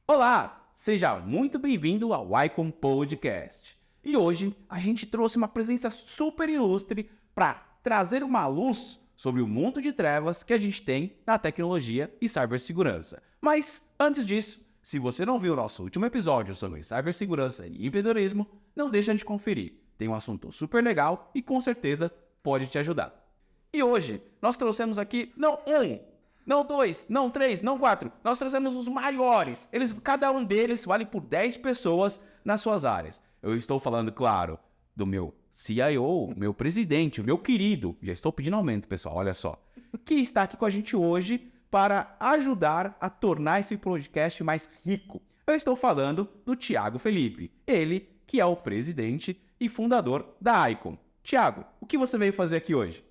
Olá, seja muito bem-vindo ao Icon Podcast. E hoje a gente trouxe uma presença super ilustre para trazer uma luz sobre o mundo de trevas que a gente tem na tecnologia e cibersegurança. Mas antes disso, se você não viu o nosso último episódio sobre cibersegurança e empreendedorismo, não deixa de conferir. Tem um assunto super legal e com certeza pode te ajudar. E hoje nós trouxemos aqui não 2, não 3, não 4. Nós trouxemos os maiores. Cada um deles vale por 10 pessoas nas suas áreas. Eu estou falando, claro, do meu CIO, meu presidente, o meu querido. Já estou pedindo aumento, pessoal, olha só. Que está aqui com a gente hoje para ajudar a tornar esse podcast mais rico. Eu estou falando do Thiago Felipe. Ele que é o presidente e fundador da Icon. Thiago, o que você veio fazer aqui hoje?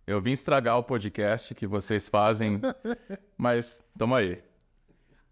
Eu vim estragar o podcast que vocês fazem, mas tamo aí.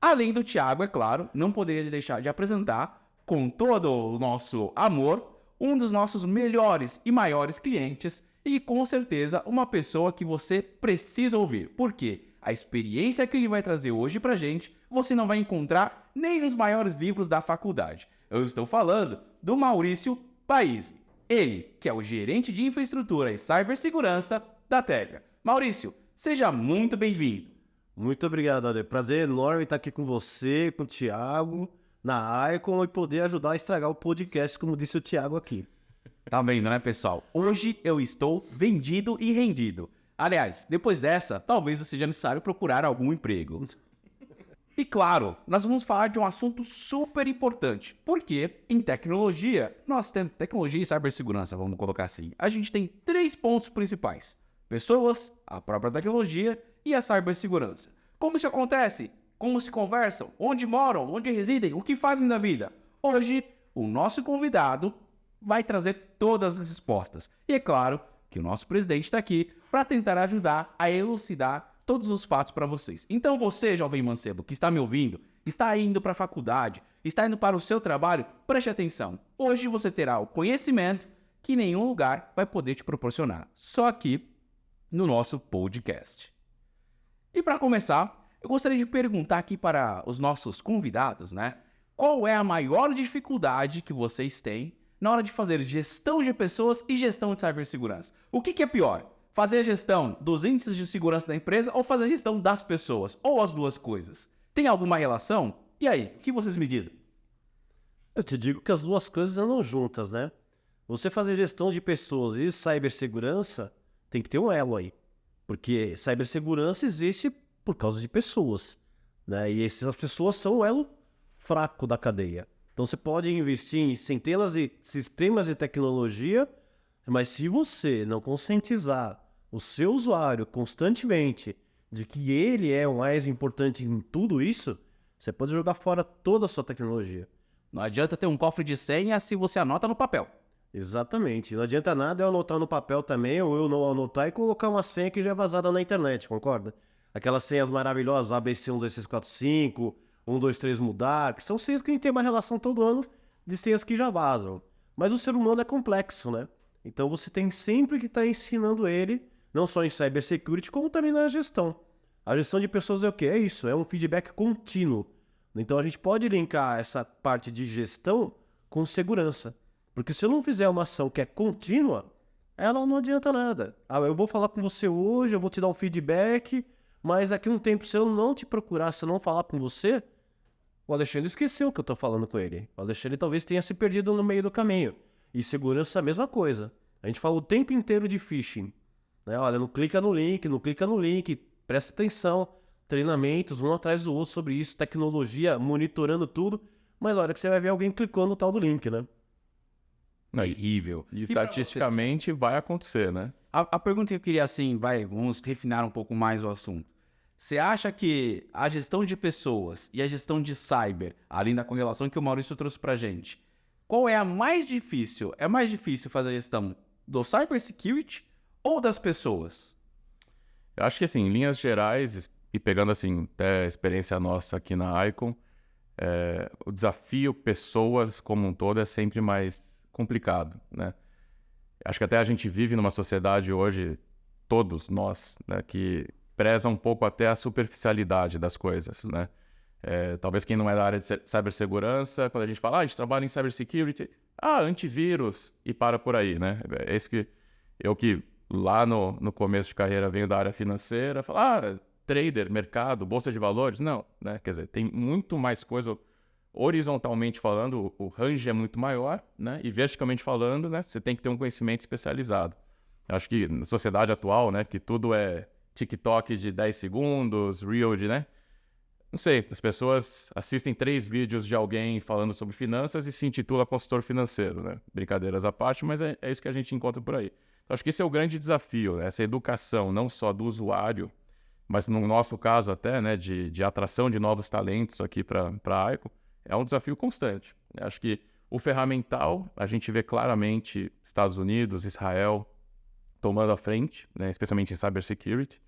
Além do Thiago, é claro, não poderia deixar de apresentar, com todo o nosso amor, um dos nossos melhores e maiores clientes e, com certeza, uma pessoa que você precisa ouvir. Porque a experiência que ele vai trazer hoje pra gente, você não vai encontrar nem nos maiores livros da faculdade. Eu estou falando do Maurício Paisi. Ele, que é o gerente de infraestrutura e cibersegurança da Tegra. Maurício, seja muito bem-vindo. Muito obrigado, Ale. Prazer enorme estar aqui com você, com o Thiago, na Icon e poder ajudar a estragar o podcast, como disse o Thiago aqui. Tá vendo, né, pessoal? Hoje eu estou vendido e rendido. Aliás, depois dessa, talvez seja necessário procurar algum emprego. E claro, nós vamos falar de um assunto super importante, porque em tecnologia, nós temos tecnologia e cibersegurança, vamos colocar assim. A gente tem 3 pontos principais: pessoas, a própria tecnologia e a cibersegurança. Como isso acontece? Como se conversam? Onde moram? Onde residem? O que fazem da vida? Hoje, o nosso convidado vai trazer todas as respostas. E é claro que o nosso presidente está aqui para tentar ajudar a elucidar todos os fatos para vocês. Então você, jovem mancebo, que está me ouvindo, está indo para a faculdade, está indo para o seu trabalho, preste atenção. Hoje você terá o conhecimento que nenhum lugar vai poder te proporcionar. Só aqui no nosso podcast. E para começar, eu gostaria de perguntar aqui para os nossos convidados, né? Qual é a maior dificuldade que vocês têm na hora de fazer gestão de pessoas e gestão de cibersegurança? O que é pior? Fazer a gestão dos índices de segurança da empresa ou fazer a gestão das pessoas? Ou as duas coisas? Tem alguma relação? E aí, o que vocês me dizem? Eu te digo que as duas coisas andam juntas, né? Você fazer gestão de pessoas e cibersegurança, tem que ter um elo aí. Porque cibersegurança existe por causa de pessoas, né? E essas pessoas são o elo fraco da cadeia. Então você pode investir em centenas de sistemas de tecnologia, mas se você não conscientizar o seu usuário constantemente de que ele é o mais importante em tudo isso, você pode jogar fora toda a sua tecnologia. Não adianta ter um cofre de senha se você anota no papel. Exatamente. Não adianta nada eu anotar no papel também, ou eu não anotar e colocar uma senha que já é vazada na internet, concorda? Aquelas senhas maravilhosas, ABC 12345, 123 mudar, que são senhas que a gente tem uma relação todo ano de senhas que já vazam. Mas o ser humano é complexo, né? Então você tem sempre que estar ensinando ele, não só em cybersecurity, como também na gestão. A gestão de pessoas é o quê? É isso, é um feedback contínuo. Então a gente pode linkar essa parte de gestão com segurança. Porque se eu não fizer uma ação que é contínua, ela não adianta nada. Ah, eu vou falar com você hoje, eu vou te dar um feedback, mas daqui a um tempo, se eu não te procurar, se eu não falar com você, o Alexandre esqueceu o que eu estou falando com ele. O Alexandre talvez tenha se perdido no meio do caminho. E segurança é a mesma coisa. A gente fala o tempo inteiro de phishing, né? Olha, não clica no link, presta atenção. Treinamentos, um atrás do outro sobre isso, tecnologia, monitorando tudo. Mas a hora que você vai ver, alguém clicou no tal do link, né? Horrível. E estatisticamente vai acontecer, né? A pergunta que eu queria, assim, vamos refinar um pouco mais o assunto. Você acha que a gestão de pessoas e a gestão de cyber, além da correlação que o Maurício trouxe pra gente, qual é a mais difícil? É mais difícil fazer a gestão do cybersecurity ou das pessoas? Eu acho que, assim, em linhas gerais, e pegando, assim, até a experiência nossa aqui na Icon, o desafio pessoas como um todo é sempre mais complicado, né? Acho que até a gente vive numa sociedade hoje, todos nós, né, que preza um pouco até a superficialidade das coisas, né? Talvez quem não é da área de cibersegurança, quando a gente fala, a gente trabalha em cybersecurity, antivírus, e para por aí, né? É isso que lá no começo de carreira venho da área financeira, falo, trader, mercado, bolsa de valores, não, né? Quer dizer, tem muito mais coisa, horizontalmente falando, o range é muito maior, né? E verticalmente falando, né, você tem que ter um conhecimento especializado. Acho que na sociedade atual, né, que tudo é TikTok de 10 segundos, Reel de, né? Não sei, as pessoas assistem 3 vídeos de alguém falando sobre finanças e se intitula consultor financeiro, né? Brincadeiras à parte, mas é isso que a gente encontra por aí. Então, acho que esse é o grande desafio, né? Essa educação, não só do usuário, mas no nosso caso até, né, de atração de novos talentos aqui para a Icon, é um desafio constante. Acho que o ferramental, a gente vê claramente Estados Unidos, Israel tomando a frente, né, especialmente em cybersecurity.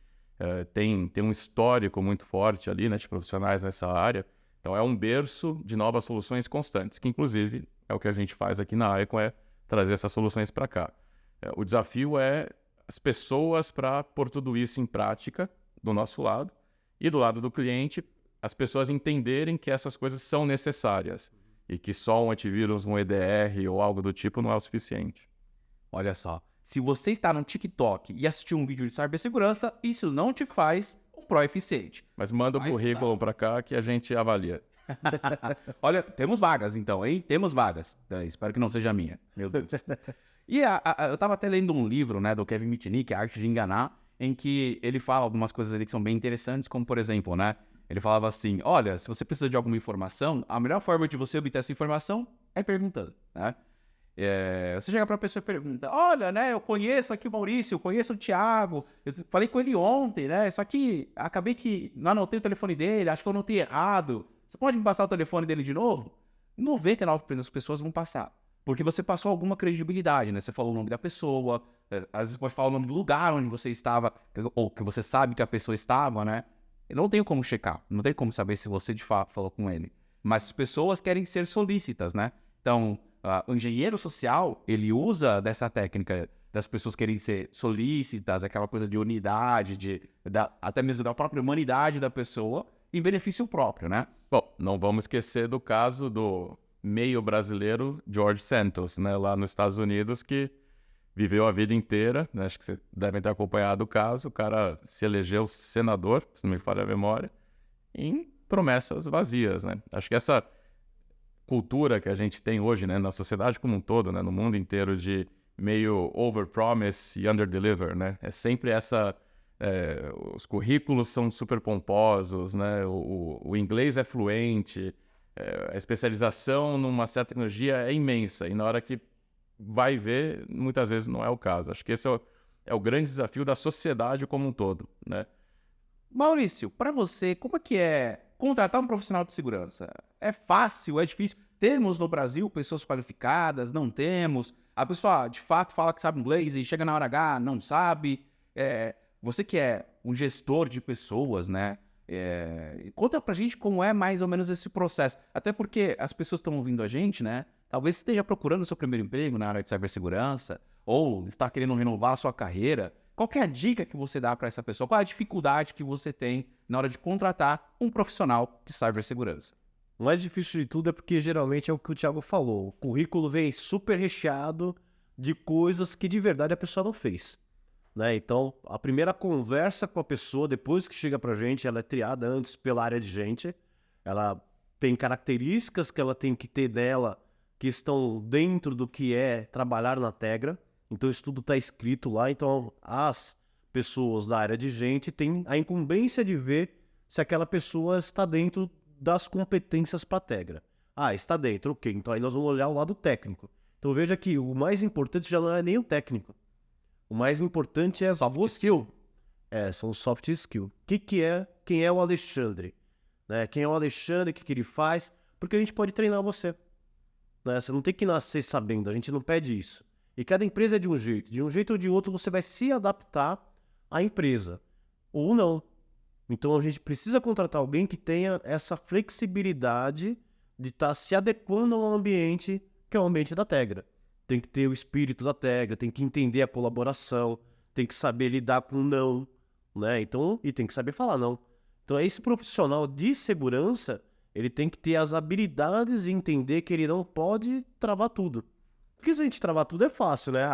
Tem um histórico muito forte ali, né, de profissionais nessa área. Então, é um berço de novas soluções constantes, que inclusive é o que a gente faz aqui na Icon, é trazer essas soluções para cá. O desafio é as pessoas para pôr tudo isso em prática do nosso lado e do lado do cliente, as pessoas entenderem que essas coisas são necessárias e que só um antivírus, um EDR ou algo do tipo não é o suficiente. Olha só, se você está no TikTok e assistiu um vídeo de cibersegurança, isso não te faz um pró eficiente. Mas manda o currículo para cá que a gente avalia. Olha, temos vagas então, hein? Temos vagas. Espero que não seja a minha, meu Deus. E eu estava até lendo um livro, né, do Kevin Mitnick, A Arte de Enganar, em que ele fala algumas coisas ali que são bem interessantes, como por exemplo, né, ele falava assim, olha, se você precisa de alguma informação, a melhor forma de você obter essa informação é perguntando, né? Você chega pra pessoa e pergunta, olha, né, eu conheço aqui o Maurício, eu conheço o Thiago, eu falei com ele ontem, né, só que acabei que não anotei o telefone dele, acho que eu anotei errado, você pode me passar o telefone dele de novo? 99% das pessoas vão passar, porque você passou alguma credibilidade, né, você falou o nome da pessoa, às vezes pode falar o nome do lugar onde você estava, ou que você sabe que a pessoa estava, né, eu não tenho como checar, não tenho como saber se você de fato falou com ele, mas as pessoas querem ser solícitas, né, então... O engenheiro social, ele usa dessa técnica das pessoas querem ser solícitas, aquela coisa de unidade, até mesmo da própria humanidade da pessoa, em benefício próprio, né? Bom, não vamos esquecer do caso do meio brasileiro George Santos, né, lá nos Estados Unidos, que viveu a vida inteira, né, acho que vocês devem ter acompanhado o caso, o cara se elegeu senador, se não me falha a memória, em promessas vazias, né? Acho que essa cultura que a gente tem hoje, né, na sociedade como um todo, né, no mundo inteiro, de meio over-promise e under-deliver, né? É sempre essa... os currículos são super pomposos, né? O inglês é fluente, a especialização numa certa tecnologia é imensa, e na hora que vai ver, muitas vezes não é o caso. Acho que esse é o grande desafio da sociedade como um todo, né? Maurício, para você, como é que é contratar um profissional de segurança? É fácil? É difícil? Temos no Brasil pessoas qualificadas? Não temos? A pessoa, de fato, fala que sabe inglês e chega na hora H, não sabe? Você que é um gestor de pessoas, né? Conta pra gente como é mais ou menos esse processo. Até porque as pessoas estão ouvindo a gente, né? Talvez esteja procurando o seu primeiro emprego na área de cibersegurança ou está querendo renovar a sua carreira. Qual que é a dica que você dá para essa pessoa? Qual é a dificuldade que você tem na hora de contratar um profissional de cibersegurança? O mais difícil de tudo é porque geralmente é o que o Thiago falou. O currículo vem super recheado de coisas que de verdade a pessoa não fez, né? Então, a primeira conversa com a pessoa, depois que chega pra gente, ela é triada antes pela área de gente. Ela tem características que ela tem que ter dela que estão dentro do que é trabalhar na Tegra. Então, isso tudo está escrito lá. Então, as pessoas da área de gente têm a incumbência de ver se aquela pessoa está dentro das competências para a Tegra. Está dentro, ok. Então, aí nós vamos olhar o lado técnico. Então, veja que o mais importante já não é nem o técnico. O mais importante é soft skill. São os soft skills. Quem é o Alexandre? Né? Quem é o Alexandre, o que ele faz? Porque a gente pode treinar você. Né? Você não tem que nascer sabendo, a gente não pede isso. E cada empresa é de um jeito. De um jeito ou de outro, você vai se adaptar à empresa. Ou não. Então, a gente precisa contratar alguém que tenha essa flexibilidade de estar se adequando ao ambiente que é o ambiente da Tegra. Tem que ter o espírito da Tegra, tem que entender a colaboração, tem que saber lidar com o não, né? Então, e tem que saber falar não. Então, esse profissional de segurança, ele tem que ter as habilidades e entender que ele não pode travar tudo. Porque se a gente travar tudo é fácil, né?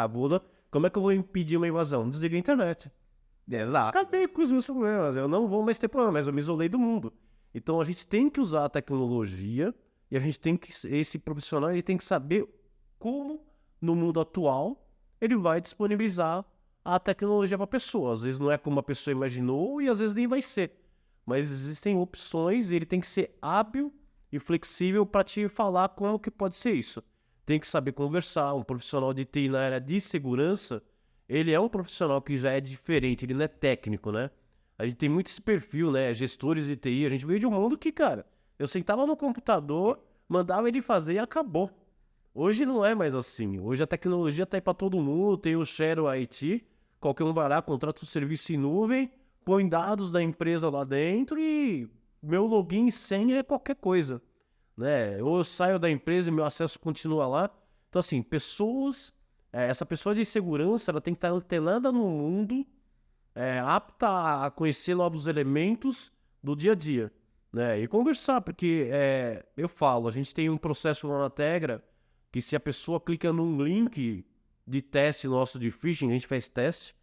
Como é que eu vou impedir uma invasão? Desliga a internet. Exato. Acabei com os meus problemas, eu não vou mais ter problema, mas eu me isolei do mundo. Então a gente tem que usar a tecnologia e a gente tem que, esse profissional, ele tem que saber como, no mundo atual, ele vai disponibilizar a tecnologia para a pessoa. Às vezes não é como a pessoa imaginou e às vezes nem vai ser. Mas existem opções e ele tem que ser hábil e flexível para te falar como que pode ser isso. Tem que saber conversar. Um profissional de TI na área de segurança, ele é um profissional que já é diferente, ele não é técnico, né? A gente tem muito esse perfil, né? Gestores de TI, a gente veio de um mundo que, cara, eu sentava no computador, mandava ele fazer e acabou. Hoje não é mais assim. Hoje a tecnologia tá aí para todo mundo, tem o Share IT, qualquer um vai lá, contrata o serviço em nuvem, põe dados da empresa lá dentro e meu login e senha é qualquer coisa, né? Ou eu saio da empresa e meu acesso continua lá. Então, assim, essa pessoa de segurança, ela tem que estar antenada no mundo, apta a conhecer novos elementos do dia a dia, né? E conversar, porque eu falo, a gente tem um processo lá na Tegra que se a pessoa clica num link de teste nosso de phishing, a gente faz teste,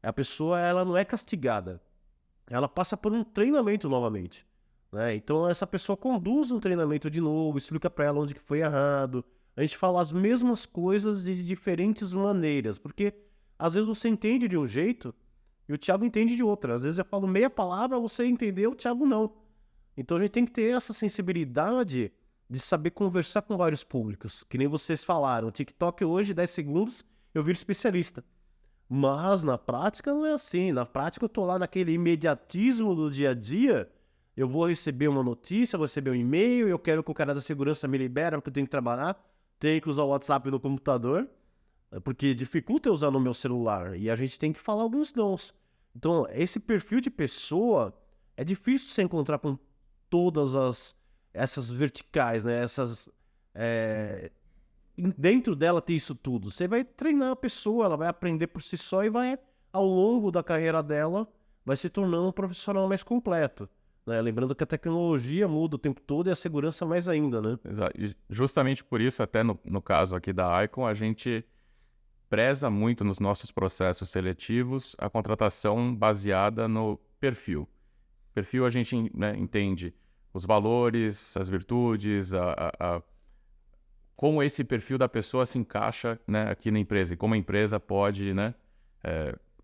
a pessoa ela não é castigada, ela passa por um treinamento novamente, né? Então essa pessoa conduz um treinamento de novo, explica para ela onde que foi errado, a gente fala as mesmas coisas de diferentes maneiras, porque às vezes você entende de um jeito e o Thiago entende de outra. Às vezes eu falo meia palavra, você entendeu, o Thiago não. Então a gente tem que ter essa sensibilidade de saber conversar com vários públicos. Que nem vocês falaram, o TikTok hoje, 10 segundos, eu viro especialista. Mas na prática não é assim. Na prática eu tô lá naquele imediatismo do dia a dia, eu vou receber uma notícia, vou receber um e-mail, eu quero que o cara da segurança me libere porque eu tenho que trabalhar, tenho que usar o WhatsApp no computador, porque dificulta eu usar no meu celular, e a gente tem que falar alguns nãos. Então, esse perfil de pessoa é difícil você encontrar com todas essas verticais, né? Dentro dela tem isso tudo. Você vai treinar a pessoa, ela vai aprender por si só e vai, ao longo da carreira dela, vai se tornando um profissional mais completo, né? Lembrando que a tecnologia muda o tempo todo e a segurança mais ainda, né? Exato. E justamente por isso, até no caso aqui da Icon, a gente preza muito nos nossos processos seletivos a contratação baseada no perfil. Perfil a gente, né, entende os valores, as virtudes, como esse perfil da pessoa se encaixa, né, aqui na empresa e como a empresa pode, né,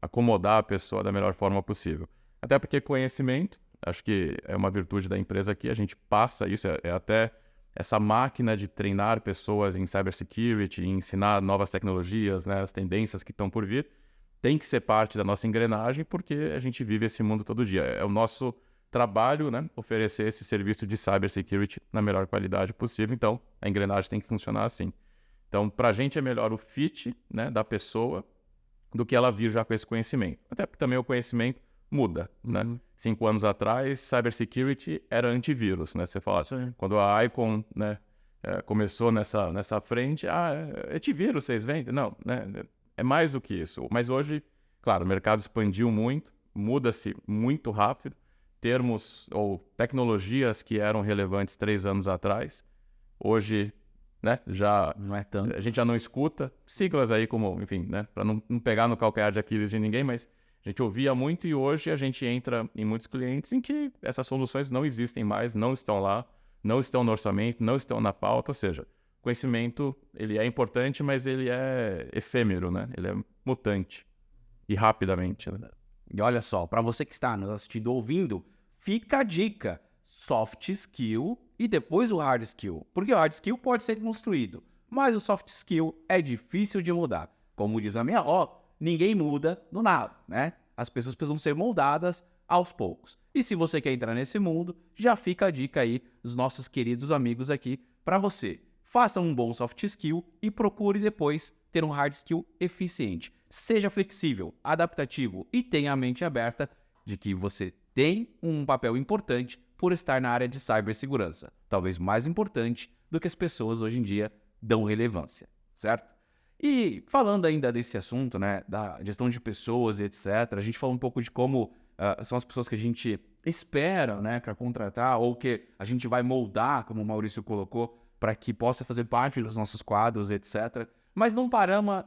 acomodar a pessoa da melhor forma possível. Até porque conhecimento, acho que é uma virtude da empresa aqui, a gente passa isso, até essa máquina de treinar pessoas em cybersecurity, ensinar novas tecnologias, né, as tendências que estão por vir, tem que ser parte da nossa engrenagem porque a gente vive esse mundo todo dia. É o nosso trabalho, né, oferecer esse serviço de cybersecurity na melhor qualidade possível, então a engrenagem tem que funcionar assim. Então, para a gente é melhor o fit, né, da pessoa do que ela vir já com esse conhecimento. Até porque também o conhecimento muda, né? 5 anos atrás, cybersecurity era antivírus, né? Você fala, quando a Icon, né, começou nessa frente, antivírus vocês vendem? Não, né? É mais do que isso. Mas hoje, claro, o mercado expandiu muito, muda-se muito rápido, termos ou tecnologias que eram relevantes 3 anos atrás, hoje, né, já não é tanto. A gente já não escuta siglas aí como, enfim, né, para não pegar no calcanhar de Aquiles de ninguém, mas a gente ouvia muito e hoje a gente entra em muitos clientes em que essas soluções não existem mais, não estão lá, não estão no orçamento, não estão na pauta, ou seja, conhecimento, ele é importante, mas ele é efêmero, né? Ele é mutante e rapidamente, né? E olha só, para você que está nos assistindo ou ouvindo, fica a dica, soft skill e depois o hard skill, porque o hard skill pode ser construído, mas o soft skill é difícil de mudar. Como diz a minha avó, ninguém muda do nada, né? As pessoas precisam ser moldadas aos poucos. E se você quer entrar nesse mundo, já fica a dica aí dos nossos queridos amigos aqui para você. Faça um bom soft skill e procure depois ter um hard skill eficiente. Seja flexível, adaptativo e tenha a mente aberta de que você tem um papel importante por estar na área de cibersegurança. Talvez mais importante do que as pessoas hoje em dia dão relevância, certo? E falando ainda desse assunto, né, da gestão de pessoas e etc., a gente falou um pouco de como são as pessoas que a gente espera, né, para contratar ou que a gente vai moldar, como o Maurício colocou, para que possa fazer parte dos nossos quadros, etc. Mas num panorama,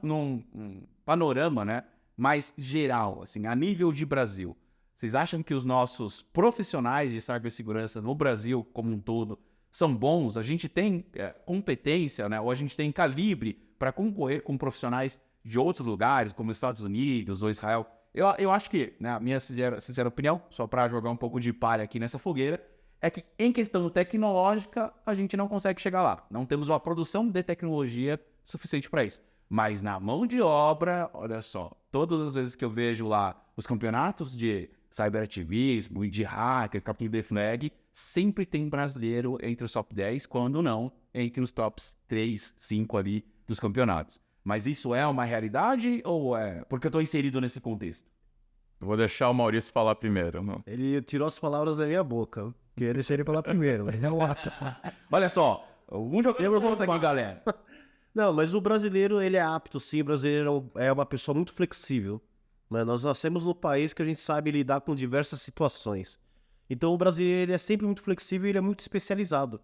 né, mais geral, assim, a nível de Brasil. Vocês acham que os nossos profissionais de cibersegurança no Brasil como um todo são bons? A gente tem competência, né, ou a gente tem calibre para concorrer com profissionais de outros lugares, como os Estados Unidos ou Israel? Eu acho que, na minha sincera opinião, só para jogar um pouco de palha aqui nessa fogueira, é que em questão tecnológica a gente não consegue chegar lá. Não temos uma produção de tecnologia suficiente para isso. Mas na mão de obra, olha só, todas as vezes que eu vejo lá os campeonatos de cyberativismo e de hacker, capture the flag, sempre tem brasileiro entre os top 10, quando não, entre os tops 3, 5 ali dos campeonatos. Mas isso é uma realidade ou é porque eu estou inserido nesse contexto? Eu vou deixar o Maurício falar primeiro. Não? Ele tirou as palavras da minha boca. Queria deixar ele falar primeiro, mas é o Olha só, algum jogador volta aqui, galera. Não, mas o brasileiro, ele é apto, sim. O brasileiro é uma pessoa muito flexível. Né? Nós nascemos num país que a gente sabe lidar com diversas situações. Então, o brasileiro ele é sempre muito flexível e ele é muito especializado.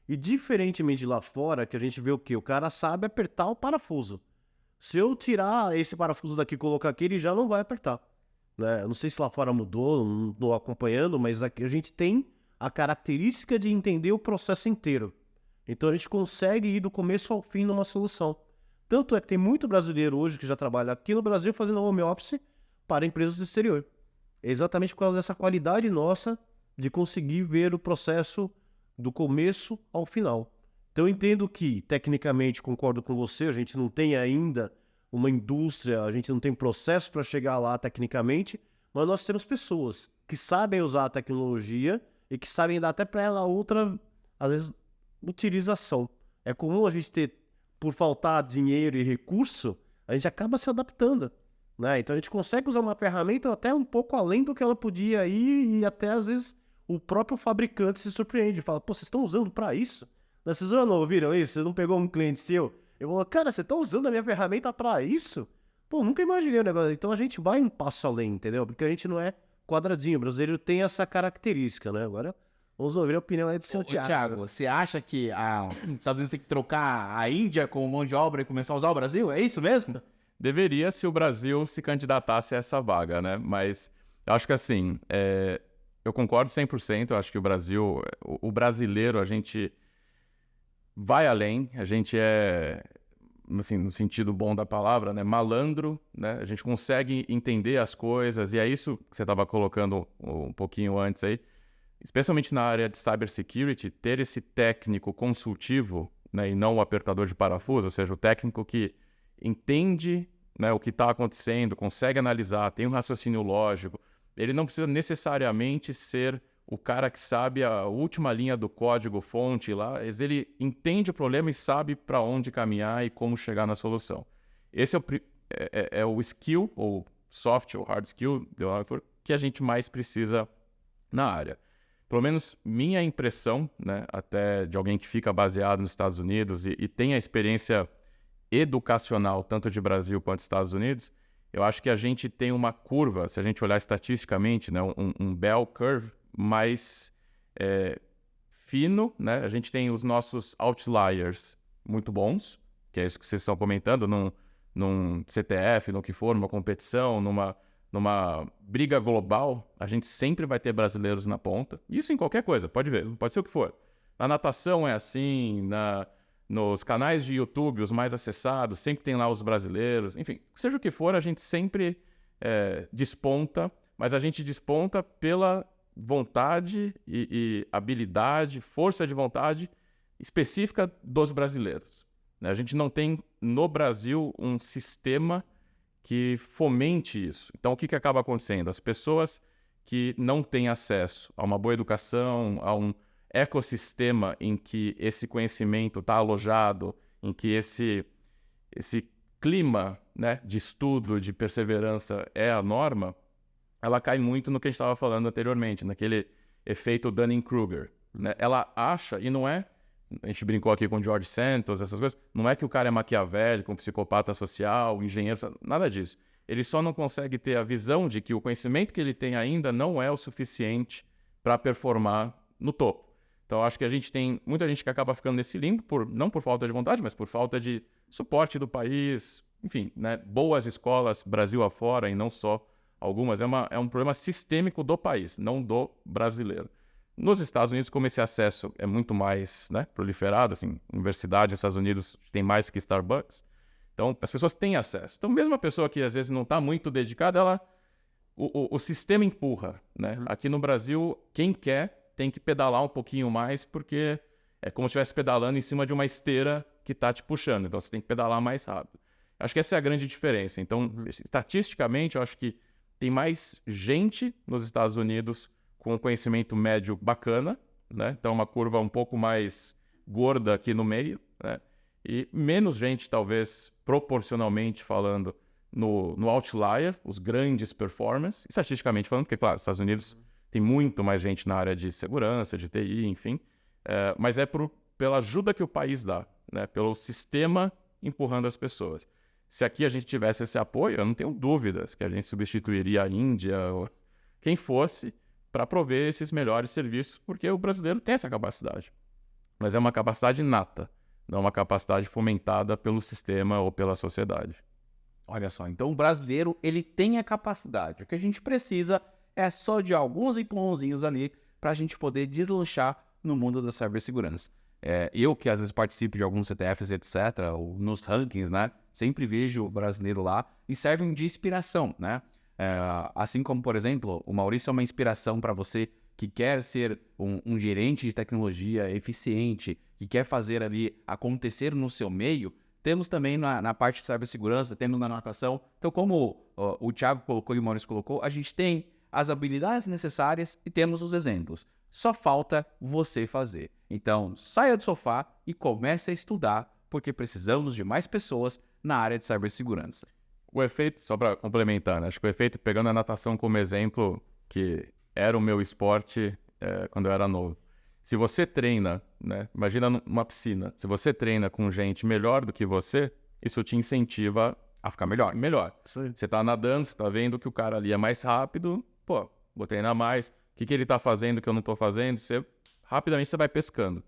E diferentemente de lá fora, que a gente vê o quê? O cara sabe apertar o parafuso. Se eu tirar esse parafuso daqui e colocar aqui, ele já não vai apertar. Né? Eu não sei se lá fora mudou, não estou acompanhando, mas aqui a gente tem a característica de entender o processo inteiro. Então a gente consegue ir do começo ao fim numa solução. Tanto é que tem muito brasileiro hoje que já trabalha aqui no Brasil fazendo home office para empresas do exterior. É exatamente por causa dessa qualidade nossa de conseguir ver o processo do começo ao final. Então eu entendo que, tecnicamente, concordo com você, a gente não tem ainda uma indústria, a gente não tem processo para chegar lá tecnicamente, mas nós temos pessoas que sabem usar a tecnologia e que sabem dar até para ela outra, às vezes, utilização. É comum a gente ter, por faltar dinheiro e recurso, a gente acaba se adaptando. Né? Então a gente consegue usar uma ferramenta até um pouco além do que ela podia ir e até, às vezes, o próprio fabricante se surpreende. Fala, pô, vocês estão usando para isso? Vocês já não ouviram isso? Você não pegou um cliente seu? Eu falo, cara, você tá usando a minha ferramenta para isso? Pô, nunca imaginei o negócio. Então a gente vai um passo além, entendeu? Porque a gente não é quadradinho. O brasileiro tem essa característica, né? Agora, vamos ouvir a opinião aí do seu Thiago. Thiago, você acha que os Estados Unidos tem que trocar a Índia como mão de obra e começar a usar o Brasil? É isso mesmo? Deveria se o Brasil se candidatasse a essa vaga, né? Mas eu acho que assim, eu concordo 100%. Eu acho que o brasileiro, a gente vai além, a gente é, assim, no sentido bom da palavra, né, malandro, né, a gente consegue entender as coisas, e é isso que você estava colocando um pouquinho antes aí, especialmente na área de cybersecurity, ter esse técnico consultivo, né, e não o apertador de parafuso, ou seja, o técnico que entende, né, o que está acontecendo, consegue analisar, tem um raciocínio lógico, ele não precisa necessariamente ser o cara que sabe a última linha do código-fonte lá, ele entende o problema e sabe para onde caminhar e como chegar na solução. Esse é o skill, ou soft ou hard skill, que a gente mais precisa na área. Pelo menos minha impressão, né, até de alguém que fica baseado nos Estados Unidos e tem a experiência educacional, tanto de Brasil quanto dos Estados Unidos, eu acho que a gente tem uma curva, se a gente olhar estatisticamente, né, um bell curve, mais fino, né? A gente tem os nossos outliers muito bons, que é isso que vocês estão comentando, num CTF, no que for, numa competição, numa briga global, a gente sempre vai ter brasileiros na ponta. Isso em qualquer coisa, pode ver, pode ser o que for. Na natação é assim, nos canais de YouTube, os mais acessados, sempre tem lá os brasileiros. Enfim, seja o que for, a gente sempre desponta, mas a gente desponta pela vontade e habilidade, força de vontade específica dos brasileiros. A gente não tem no Brasil um sistema que fomente isso. Então, o que acaba acontecendo? As pessoas que não têm acesso a uma boa educação, a um ecossistema em que esse conhecimento está alojado, em que esse clima, né, de estudo, de perseverança é a norma, ela cai muito no que a gente estava falando anteriormente, naquele efeito Dunning-Kruger, né? Ela acha, e não é, a gente brincou aqui com o George Santos, essas coisas, não é que o cara é maquiavélico, um psicopata social, engenheiro, nada disso. Ele só não consegue ter a visão de que o conhecimento que ele tem ainda não é o suficiente para performar no topo. Então, acho que a gente tem muita gente que acaba ficando nesse limbo, não por falta de vontade, mas por falta de suporte do país, enfim, né? Boas escolas Brasil afora e não só algumas, é um problema sistêmico do país, não do brasileiro. Nos Estados Unidos, como esse acesso é muito mais, né, proliferado, assim, universidade nos Estados Unidos tem mais que Starbucks, então as pessoas têm acesso. Então, mesmo a pessoa que às vezes não está muito dedicada, o sistema empurra, né? Aqui no Brasil, quem quer tem que pedalar um pouquinho mais, porque é como se estivesse pedalando em cima de uma esteira que está te puxando. Então, você tem que pedalar mais rápido. Acho que essa é a grande diferença. Então, estatisticamente, eu acho que tem mais gente nos Estados Unidos com conhecimento médio bacana, né? Então, uma curva um pouco mais gorda aqui no meio, né? E menos gente, talvez, proporcionalmente falando, no outlier, os grandes performers, estatisticamente falando, porque, claro, os Estados Unidos tem muito mais gente na área de segurança, de TI, enfim, mas é pela ajuda que o país dá, né? Pelo sistema empurrando as pessoas. Se aqui a gente tivesse esse apoio, eu não tenho dúvidas que a gente substituiria a Índia ou quem fosse para prover esses melhores serviços, porque o brasileiro tem essa capacidade. Mas é uma capacidade inata, não uma capacidade fomentada pelo sistema ou pela sociedade. Olha só, então o brasileiro, ele tem a capacidade. O que a gente precisa é só de alguns empurrãozinhos ali para a gente poder deslanchar no mundo da cibersegurança. Eu, que às vezes participo de alguns CTFs, etc., ou nos rankings, né? Sempre vejo o brasileiro lá e servem de inspiração, né? Assim como, por exemplo, o Maurício é uma inspiração para você que quer ser um gerente de tecnologia eficiente, que quer fazer ali acontecer no seu meio. Temos também na parte de cibersegurança, temos na natação. Então, como o Thiago colocou e o Maurício colocou, a gente tem as habilidades necessárias e temos os exemplos. Só falta você fazer. Então, saia do sofá e comece a estudar, porque precisamos de mais pessoas na área de cibersegurança. O efeito, só para complementar, né? Acho que o efeito, pegando a natação como exemplo, que era o meu esporte quando eu era novo. Se você treina, né? Imagina numa piscina, se você treina com gente melhor do que você, isso te incentiva a ficar melhor. Você está nadando, você está vendo que o cara ali é mais rápido, pô, vou treinar mais. O que ele está fazendo que eu não estou fazendo? Rapidamente você vai pescando.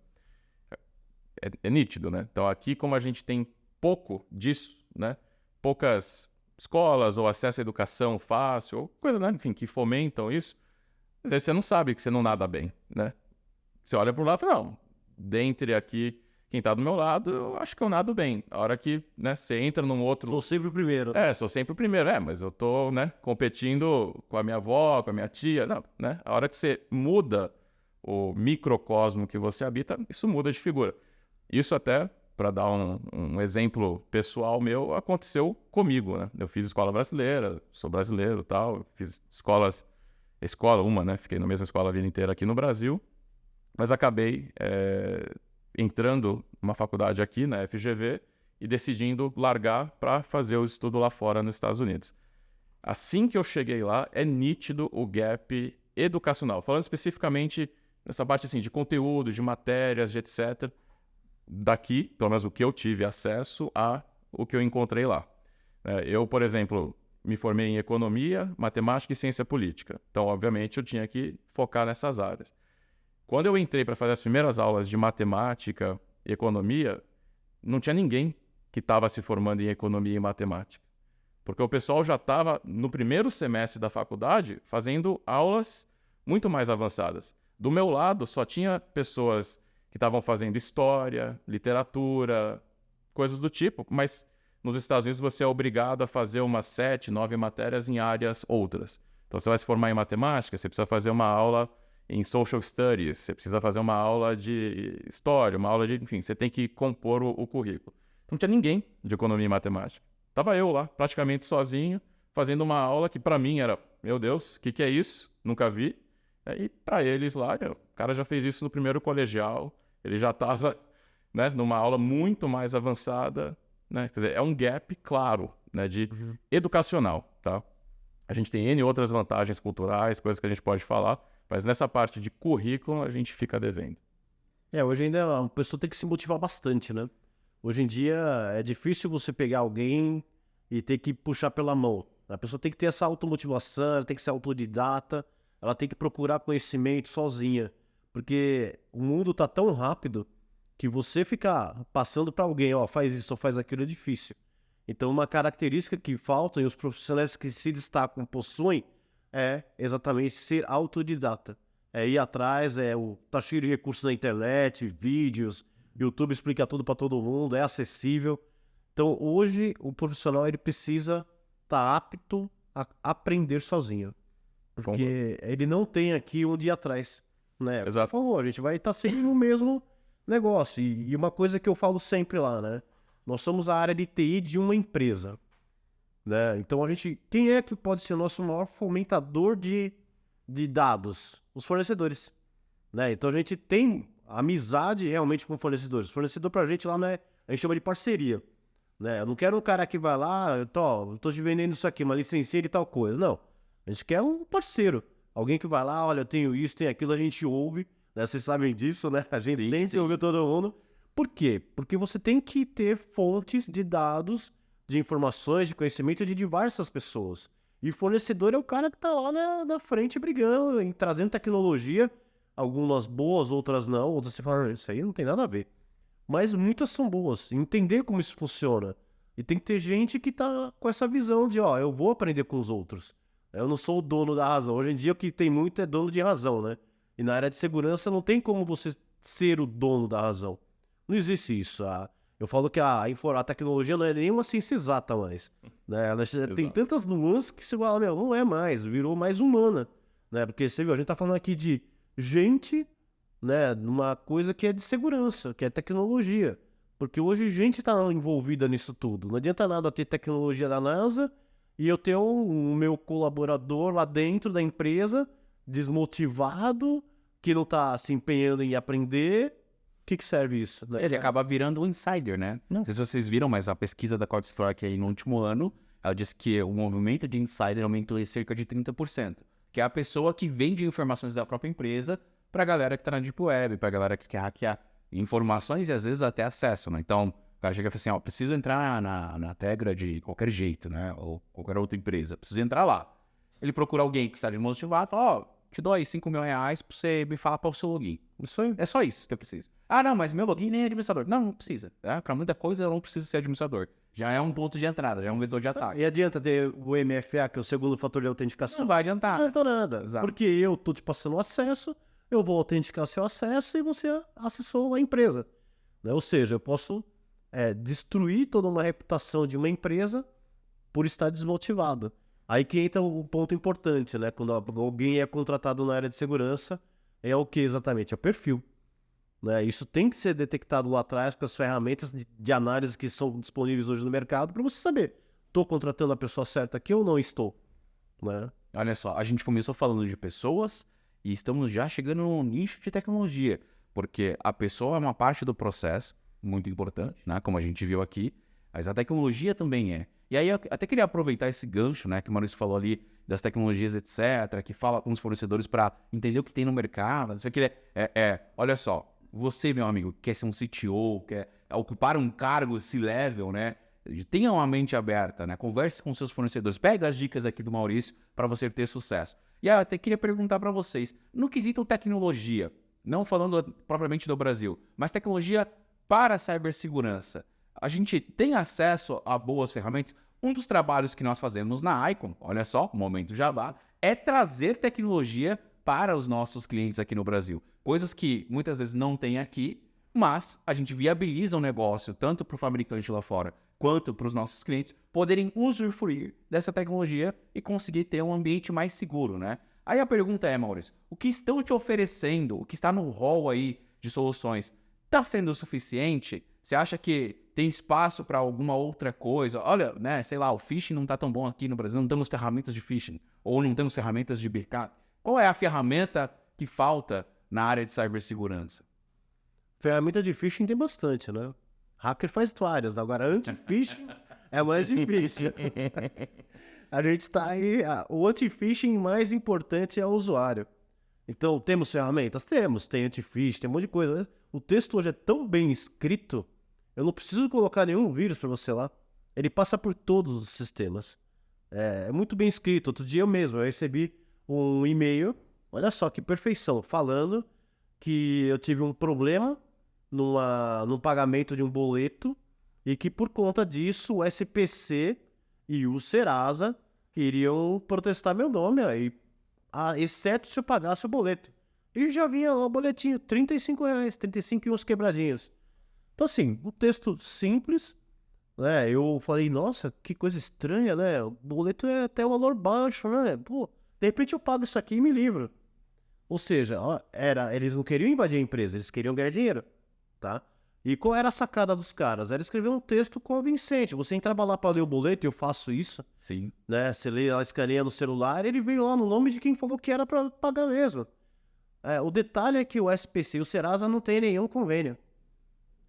É nítido, né? Então aqui, como a gente tem pouco disso, né? Poucas escolas ou acesso à educação fácil, ou coisas, né? Enfim, que fomentam isso, às vezes você não sabe que você não nada bem, né? Você olha para o lado e fala, não, dentre aqui, quem está do meu lado, eu acho que eu nado bem. A hora que, né, você entra num outro... Sou sempre o primeiro. Sou sempre o primeiro. Mas eu tô, né, competindo com a minha avó, com a minha tia. Não, né? A hora que você muda o microcosmo que você habita, isso muda de figura. Isso até, para dar um exemplo pessoal meu, aconteceu comigo, né? Eu fiz escola brasileira, sou brasileiro e tal, fiz escola uma, né? Fiquei na mesma escola a vida inteira aqui no Brasil, mas acabei entrando numa faculdade aqui, na FGV, e decidindo largar para fazer o estudo lá fora nos Estados Unidos. Assim que eu cheguei lá, é nítido o gap educacional. Falando especificamente nessa parte assim, de conteúdo, de matérias, de etc., daqui, pelo menos o que eu tive acesso a o que eu encontrei lá. Eu, por exemplo, me formei em economia, matemática e ciência política. Então, obviamente, eu tinha que focar nessas áreas. Quando eu entrei para fazer as primeiras aulas de matemática e economia, não tinha ninguém que estava se formando em economia e matemática. Porque o pessoal já estava, no primeiro semestre da faculdade, fazendo aulas muito mais avançadas. Do meu lado, só tinha pessoas que estavam fazendo história, literatura, coisas do tipo, mas nos Estados Unidos você é obrigado a fazer umas 7, 9 matérias em áreas outras. Então você vai se formar em matemática, você precisa fazer uma aula em social studies, você precisa fazer uma aula de história, uma aula de... Enfim, você tem que compor o currículo. Então não tinha ninguém de economia e matemática. Tava eu lá, praticamente sozinho, fazendo uma aula que para mim era, meu Deus, o que é isso? Nunca vi. E para eles lá, o cara já fez isso no primeiro colegial, ele já estava, né, numa aula muito mais avançada. né? Quer dizer, é um gap claro, né, de educacional, tá? A gente tem N outras vantagens culturais, coisas que a gente pode falar, mas nessa parte de currículo a gente fica devendo. Hoje ainda a pessoa tem que se motivar bastante, né? Hoje em dia é difícil você pegar alguém e ter que puxar pela mão. A pessoa tem que ter essa automotivação, ela tem que ser autodidata, ela tem que procurar conhecimento sozinha. Porque o mundo tá tão rápido que você ficar passando para alguém, ó, faz isso ou faz aquilo é difícil. Então uma característica que falta e os profissionais que se destacam possuem é exatamente ser autodidata. É ir atrás, tá cheio de recursos na internet, vídeos, YouTube explica tudo para todo mundo, é acessível. Então hoje o profissional ele precisa estar apto a aprender sozinho. Porque ele não tem aqui um dia atrás, né? Exato. Por favor, a gente vai estar sempre no mesmo negócio. E uma coisa que eu falo sempre lá, né? Nós somos a área de TI de uma empresa, né? Então quem é que pode ser o nosso maior fomentador de dados? Os fornecedores, né? Então a gente tem amizade realmente com fornecedores. O fornecedor pra gente lá, né, a gente chama de parceria, né? Eu não quero um cara que vai lá, eu tô te vendendo isso aqui, uma licencinha de tal coisa. Não. A gente quer um parceiro. Alguém que vai lá, olha, eu tenho isso, tenho aquilo, a gente ouve, né? Vocês sabem disso, né? A gente sempre ouve todo mundo. Por quê? Porque você tem que ter fontes de dados, de informações, de conhecimento de diversas pessoas. E fornecedor é o cara que tá lá na frente brigando, trazendo tecnologia, algumas boas, outras não. Outras você fala, isso aí não tem nada a ver. Mas muitas são boas. Entender como isso funciona. E tem que ter gente que tá com essa visão de, ó, eu vou aprender com os outros. Eu não sou o dono da razão. Hoje em dia o que tem muito é dono de razão, né? E na área de segurança não tem como você ser o dono da razão. Não existe isso. Eu falo que a tecnologia não é nem uma ciência exata mais, né? Ela tem tantas nuances que você fala, meu, não é mais, virou mais humana, né? Porque você viu, a gente tá falando aqui de gente, né, numa coisa que é de segurança, que é tecnologia. Porque hoje gente tá envolvida nisso tudo. Não adianta nada ter tecnologia da NASA e eu ter um meu colaborador lá dentro da empresa, desmotivado, que não tá se empenhando em aprender. O que serve isso? Né? Ele acaba virando um insider, né? Não sei se vocês viram, mas a pesquisa da CrowdStrike aí no último ano, ela disse que o movimento de insider aumentou em cerca de 30%. Que é a pessoa que vende informações da própria empresa pra galera que tá na Deep Web, pra galera que quer hackear informações e às vezes até acesso, né? Então, o cara chega e fala assim, ó, preciso entrar na Tegra de qualquer jeito, né? Ou qualquer outra empresa, preciso entrar lá. Ele procura alguém que está desmotivado, fala, ó, te dou aí R$5.000 pra você me falar qual é o seu login. Isso aí. É só isso que eu preciso. Ah, não, mas meu login nem é administrador. Não precisa. Né? Pra muita coisa eu não preciso ser administrador. Já é um ponto de entrada, já é um vetor de ataque. E adianta ter o MFA, que é o segundo fator de autenticação? Não vai adiantar. Não adianta nada. Exato. Porque eu tô te passando o acesso, eu vou autenticar seu acesso e você acessou a empresa. Né? Ou seja, eu posso destruir toda uma reputação de uma empresa por estar desmotivado. Aí que entra o ponto importante, né? Quando alguém é contratado na área de segurança, é o que exatamente? É o perfil. Né? Isso tem que ser detectado lá atrás com as ferramentas de análise que são disponíveis hoje no mercado para você saber, estou contratando a pessoa certa aqui ou não estou? Né? Olha só, a gente começou falando de pessoas e estamos já chegando no nicho de tecnologia, porque a pessoa é uma parte do processo, muito importante, né? Como a gente viu aqui, mas a tecnologia também é. E aí eu até queria aproveitar esse gancho, né, que o Maurício falou ali das tecnologias, etc., que fala com os fornecedores para entender o que tem no mercado. Isso aqui olha só, você, meu amigo, quer ser um CTO, quer ocupar um cargo C-level, né? Tenha uma mente aberta, né? Converse com seus fornecedores. Pega as dicas aqui do Maurício para você ter sucesso. E aí eu até queria perguntar para vocês, no quesito tecnologia, não falando propriamente do Brasil, mas tecnologia para a cibersegurança, a gente tem acesso a boas ferramentas? Um dos trabalhos que nós fazemos na Icon, olha só, momento Jabá, é trazer tecnologia para os nossos clientes aqui no Brasil. Coisas que muitas vezes não tem aqui, mas a gente viabiliza o negócio tanto para o fabricante lá fora quanto para os nossos clientes poderem usufruir dessa tecnologia e conseguir ter um ambiente mais seguro, né? Aí a pergunta é, Maurício, o que estão te oferecendo, o que está no hall aí de soluções, está sendo o suficiente? Você acha que tem espaço para alguma outra coisa? Olha, né, sei lá, o phishing não está tão bom aqui no Brasil, não temos ferramentas de phishing, ou não temos ferramentas de backup. Qual é a ferramenta que falta na área de cibersegurança? Ferramenta de phishing tem bastante, né? Hacker faz várias, agora anti-phishing é mais difícil. A gente está aí, o anti-phishing mais importante é o usuário. Então, temos ferramentas? Temos, tem anti-phishing, tem um monte de coisa. O texto hoje é tão bem escrito, eu não preciso colocar nenhum vírus para você lá. Ele passa por todos os sistemas. É muito bem escrito. Outro dia eu recebi um e-mail, olha só que perfeição, falando que eu tive um problema num pagamento de um boleto e que por conta disso o SPC e o Serasa iriam protestar meu nome aí, exceto se eu pagasse o boleto. E já vinha lá o boletinho, R$35, 35 e uns quebradinhos. Então assim, um texto simples, né? Eu falei, nossa, que coisa estranha, né? O boleto é até um valor baixo, né? Pô, de repente eu pago isso aqui e me livro. Ou seja, eles não queriam invadir a empresa, eles queriam ganhar dinheiro, tá? E qual era a sacada dos caras? Era escrever um texto convincente. Você entrava lá para ler o boleto, e eu faço isso, Sim. né? Você lê, ela escaneia no celular, ele veio lá no nome de quem falou que era para pagar mesmo. O detalhe é que o SPC e o Serasa não tem nenhum convênio.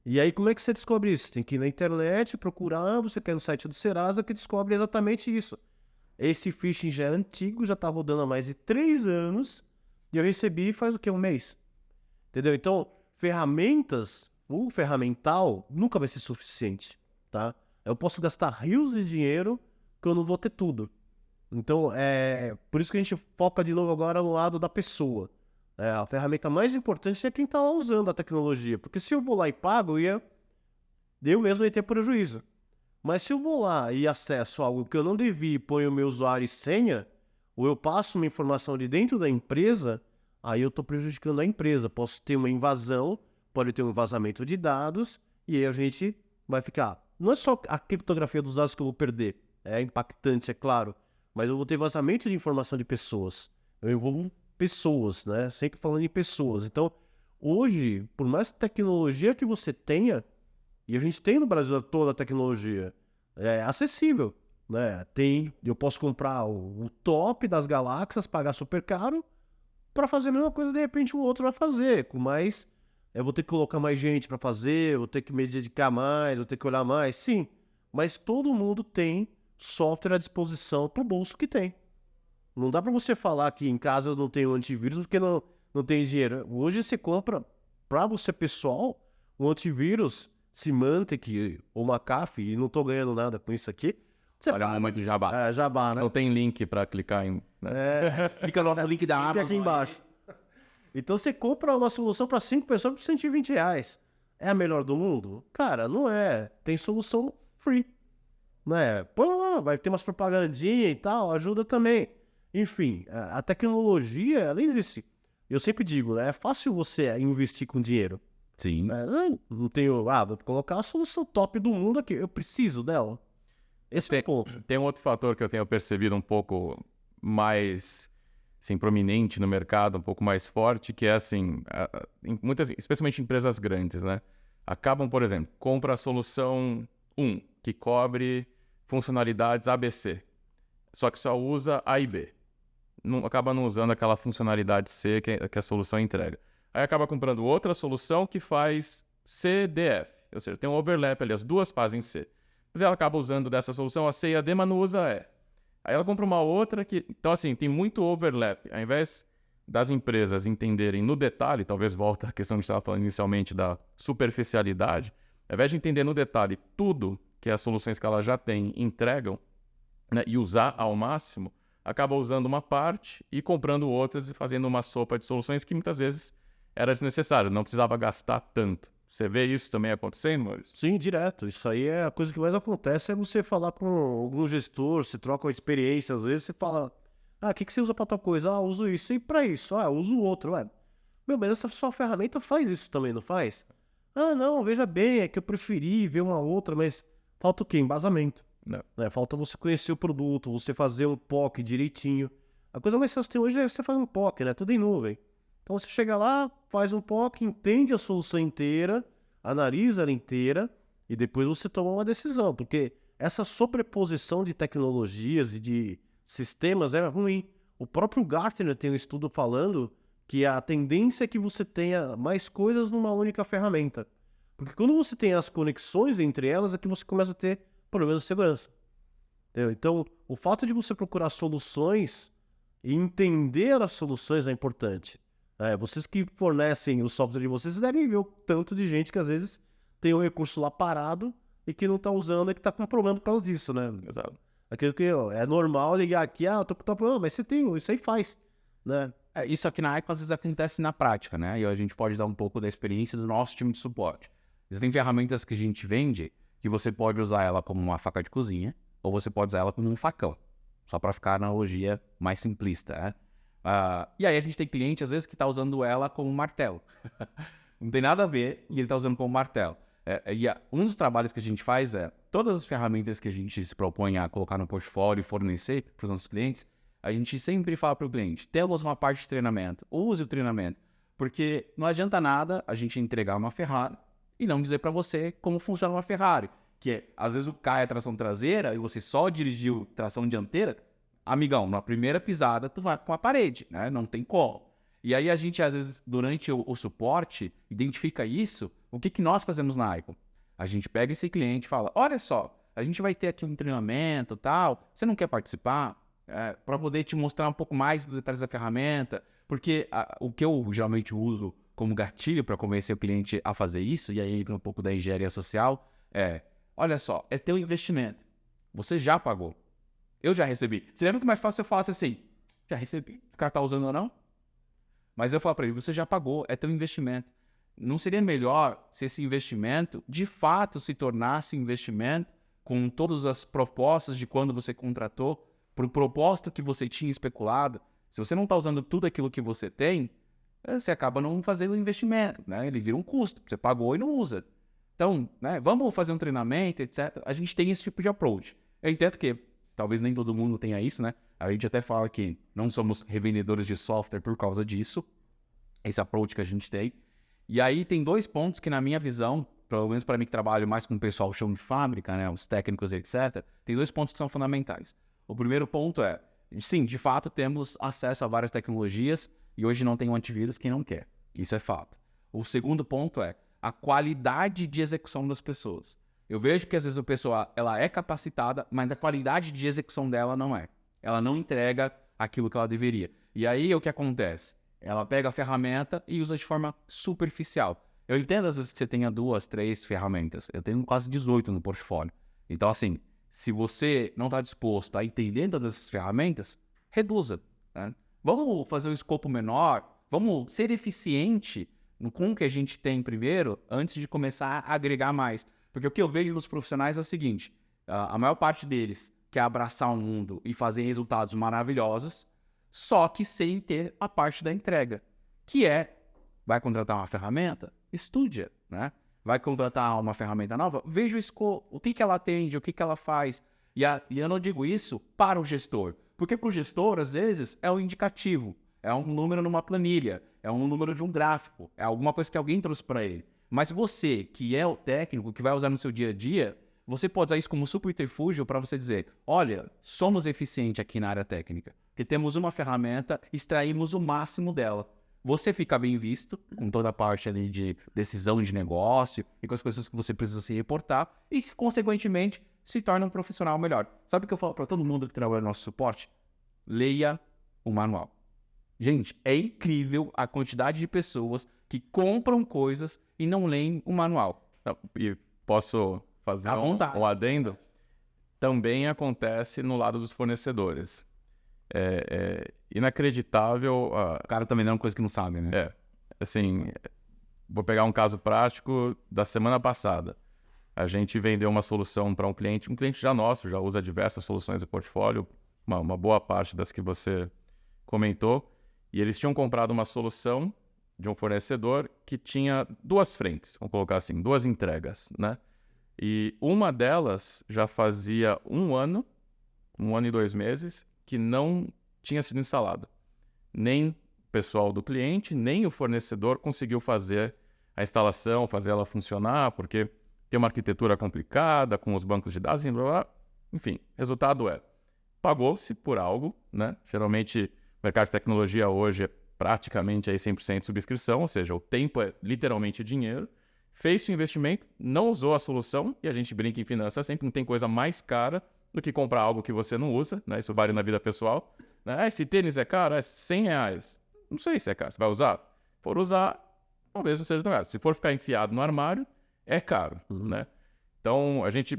E aí, como é que você descobre isso? Tem que ir na internet, procurar, você quer no site do Serasa, que descobre exatamente isso. Esse phishing já é antigo, já tá rodando há mais de 3 anos, e eu recebi faz o quê? Um mês. Entendeu? Então, o ferramental nunca vai ser suficiente, tá? Eu posso gastar rios de dinheiro que eu não vou ter tudo. Então, por isso que a gente foca de novo agora no lado da pessoa. A ferramenta mais importante é quem está lá usando a tecnologia. Porque se eu vou lá e pago, eu mesmo ia ter prejuízo. Mas se eu vou lá e acesso algo que eu não devia e ponho o meu usuário e senha, ou eu passo uma informação de dentro da empresa, aí eu estou prejudicando a empresa. Posso ter uma invasão, pode ter um vazamento de dados, e aí a gente vai ficar... Não é só a criptografia dos dados que eu vou perder. É impactante, é claro. Mas eu vou ter vazamento de informação de pessoas. Eu envolvo pessoas, né? Sempre falando em pessoas. Então, hoje, por mais tecnologia que você tenha, e a gente tem no Brasil toda a tecnologia, é acessível, né? Eu posso comprar o top das galáxias, pagar super caro, para fazer a mesma coisa, de repente o outro vai fazer, mas eu vou ter que colocar mais gente para fazer, vou ter que me dedicar mais, vou ter que olhar mais, sim, mas todo mundo tem software à disposição pro bolso que tem. Não dá para você falar que em casa eu não tenho antivírus porque não tem dinheiro. Hoje você compra, para você pessoal, um antivírus, Symantec ou McAfee, e não tô ganhando nada com isso aqui. Olha o momento do jabá. Jabá, né? Não tem link para clicar em... né? Fica no nosso link da Fica Amazon. aqui embaixo. Então você compra uma solução para 5 pessoas por R$120. É a melhor do mundo? Cara, não é. Tem solução free. Né? Põe lá, vai ter umas propagandinhas e tal, ajuda também. Enfim, a tecnologia, ela existe. Eu sempre digo, né? É fácil você investir com dinheiro. Sim. Não tenho... vou colocar a solução top do mundo aqui. Eu preciso dela. Esse é o ponto. Tem um outro fator que eu tenho percebido um pouco mais assim, prominente no mercado, um pouco mais forte, que é assim, especialmente empresas grandes, né? Acabam, por exemplo, compra a solução 1, que cobre funcionalidades ABC, só que só usa A e B. Acaba não usando aquela funcionalidade C que a solução entrega. Aí acaba comprando outra solução que faz C, D, F. Ou seja, tem um overlap ali, as duas fazem C. Mas ela acaba usando dessa solução a C e a D, mas não usa E. Aí ela compra uma outra que... Então, assim, tem muito overlap. Ao invés das empresas entenderem no detalhe, talvez volta à questão que a gente estava falando inicialmente da superficialidade, ao invés de entender no detalhe tudo que as soluções que ela já tem entregam, né, e usar ao máximo, acaba usando uma parte e comprando outras e fazendo uma sopa de soluções que muitas vezes era desnecessário, não precisava gastar tanto. Você vê isso também acontecendo, Maurício? Sim, direto. Isso aí é a coisa que mais acontece, é você falar com algum gestor, você troca uma experiência, às vezes você fala, o que você usa pra tal coisa? Eu uso isso. E pra isso? Eu uso outro. Meu, mas essa sua ferramenta faz isso também, não faz? Não, veja bem, é que eu preferi ver uma outra, mas falta o quê? Embasamento. Não. Falta você conhecer o produto, você fazer um POC direitinho. A coisa mais fácil que tem hoje é você fazer um POC, né? Tudo em nuvem. Então você chega lá, faz um POC, entende a solução inteira, analisa ela inteira e depois você toma uma decisão. Porque essa sobreposição de tecnologias e de sistemas é ruim. O próprio Gartner tem um estudo falando que a tendência é que você tenha mais coisas numa única ferramenta. Porque quando você tem as conexões entre elas, é que você começa a ter problemas de segurança. Entendeu? Então, o fato de você procurar soluções e entender as soluções é importante. Vocês que fornecem o software de vocês devem ver o tanto de gente que às vezes tem um recurso lá parado e que não está usando e que está com problema por causa disso, né? Exato. Aquilo que é normal ligar aqui, eu tô com tal problema, mas você tem, isso aí faz, né? Isso aqui na Icon às vezes acontece na prática, né? E a gente pode dar um pouco da experiência do nosso time de suporte. Existem ferramentas que a gente vende que você pode usar ela como uma faca de cozinha ou você pode usar ela como um facão. Só para ficar a analogia mais simplista, né? E aí a gente tem cliente, às vezes, que está usando ela como um martelo. Não tem nada a ver e ele está usando como martelo. Um dos trabalhos que a gente faz é, todas as ferramentas que a gente se propõe a colocar no portfólio e fornecer para os nossos clientes, a gente sempre fala para o cliente, temos uma parte de treinamento, use o treinamento. Porque não adianta nada a gente entregar uma Ferrari e não dizer para você como funciona uma Ferrari. Que é, às vezes cai a tração traseira e você só dirigiu tração dianteira, amigão, na primeira pisada tu vai com a parede, né? Não tem como. E aí a gente, às vezes, durante o suporte, identifica isso. O que nós fazemos na Icon? A gente pega esse cliente e fala, olha só, a gente vai ter aqui um treinamento e tal, você não quer participar? Para poder te mostrar um pouco mais dos detalhes da ferramenta, porque o que eu geralmente uso como gatilho para convencer o cliente a fazer isso, e aí entra um pouco da engenharia social, olha só, é teu investimento. Você já pagou. Eu já recebi. Seria muito mais fácil se eu falasse assim, já recebi, o cara tá usando ou não? Mas eu falo para ele, você já pagou, é teu investimento. Não seria melhor se esse investimento, de fato, se tornasse investimento com todas as propostas de quando você contratou, para o propósito que você tinha especulado? Se você não está usando tudo aquilo que você tem, você acaba não fazendo o investimento, né? Ele vira um custo, você pagou e não usa. Então, né, vamos fazer um treinamento, etc. A gente tem esse tipo de approach. Eu entendo que talvez nem todo mundo tenha isso, né? A gente até fala que não somos revendedores de software por causa disso. Esse approach que a gente tem. E aí tem dois pontos que, na minha visão, pelo menos para mim que trabalho mais com o pessoal chão de fábrica, né, os técnicos, etc., tem dois pontos que são fundamentais. O primeiro ponto é, sim, de fato temos acesso a várias tecnologias e hoje não tem um antivírus quem não quer. Isso é fato. O segundo ponto é a qualidade de execução das pessoas. Eu vejo que às vezes a pessoa ela é capacitada, mas a qualidade de execução dela não é. Ela não entrega aquilo que ela deveria. E aí o que acontece? Ela pega a ferramenta e usa de forma superficial. Eu entendo às vezes que você tenha 2, 3 ferramentas. Eu tenho quase 18 no portfólio. Então assim, se você não está disposto a entender todas essas ferramentas, reduza, né? Vamos fazer um escopo menor, vamos ser eficiente com o que a gente tem primeiro, antes de começar a agregar mais. Porque o que eu vejo nos profissionais é o seguinte, a maior parte deles quer abraçar o mundo e fazer resultados maravilhosos, só que sem ter a parte da entrega, que é, vai contratar uma ferramenta? Estude, né? Vai contratar uma ferramenta nova? Veja o escopo, o que ela atende, o que ela faz. E eu não digo isso para o gestor, porque para o gestor, às vezes, é um indicativo, é um número numa planilha, é um número de um gráfico, é alguma coisa que alguém trouxe para ele. Mas você, que é o técnico, que vai usar no seu dia a dia, você pode usar isso como subterfúgio para você dizer, olha, somos eficientes aqui na área técnica, que temos uma ferramenta, extraímos o máximo dela. Você fica bem visto, com toda a parte ali de decisão de negócio e com as pessoas que você precisa se reportar e, consequentemente, se torna um profissional melhor. Sabe o que eu falo para todo mundo que trabalha no nosso suporte? Leia o manual. Gente, é incrível a quantidade de pessoas que compram coisas e não leem o manual. E posso fazer um adendo? Também acontece no lado dos fornecedores. É inacreditável. O cara também não é uma coisa que não sabe, né? Assim, vou pegar um caso prático da semana passada. A gente vendeu uma solução para um cliente já nosso, já usa diversas soluções do portfólio, uma boa parte das que você comentou, e eles tinham comprado uma solução de um fornecedor que tinha 2 frentes, vamos colocar assim, 2 entregas, né? E uma delas já fazia 1 ano e 2 meses, que não tinha sido instalada. Nem o pessoal do cliente, nem o fornecedor conseguiu fazer a instalação, fazer ela funcionar, porque tem uma arquitetura complicada, com os bancos de dados, enfim, resultado pagou-se por algo, né? Geralmente, o mercado de tecnologia hoje é praticamente aí 100% subscrição, ou seja, o tempo é literalmente dinheiro. fez o investimento, não usou a solução, e a gente brinca em finanças sempre, não tem coisa mais cara do que comprar algo que você não usa, né? Isso vale na vida pessoal. Né? Esse tênis é caro? É R$100. Não sei se é caro. Você vai usar? Se for usar, talvez não seja tão caro. Se for ficar enfiado no armário, é caro, né? Então, a gente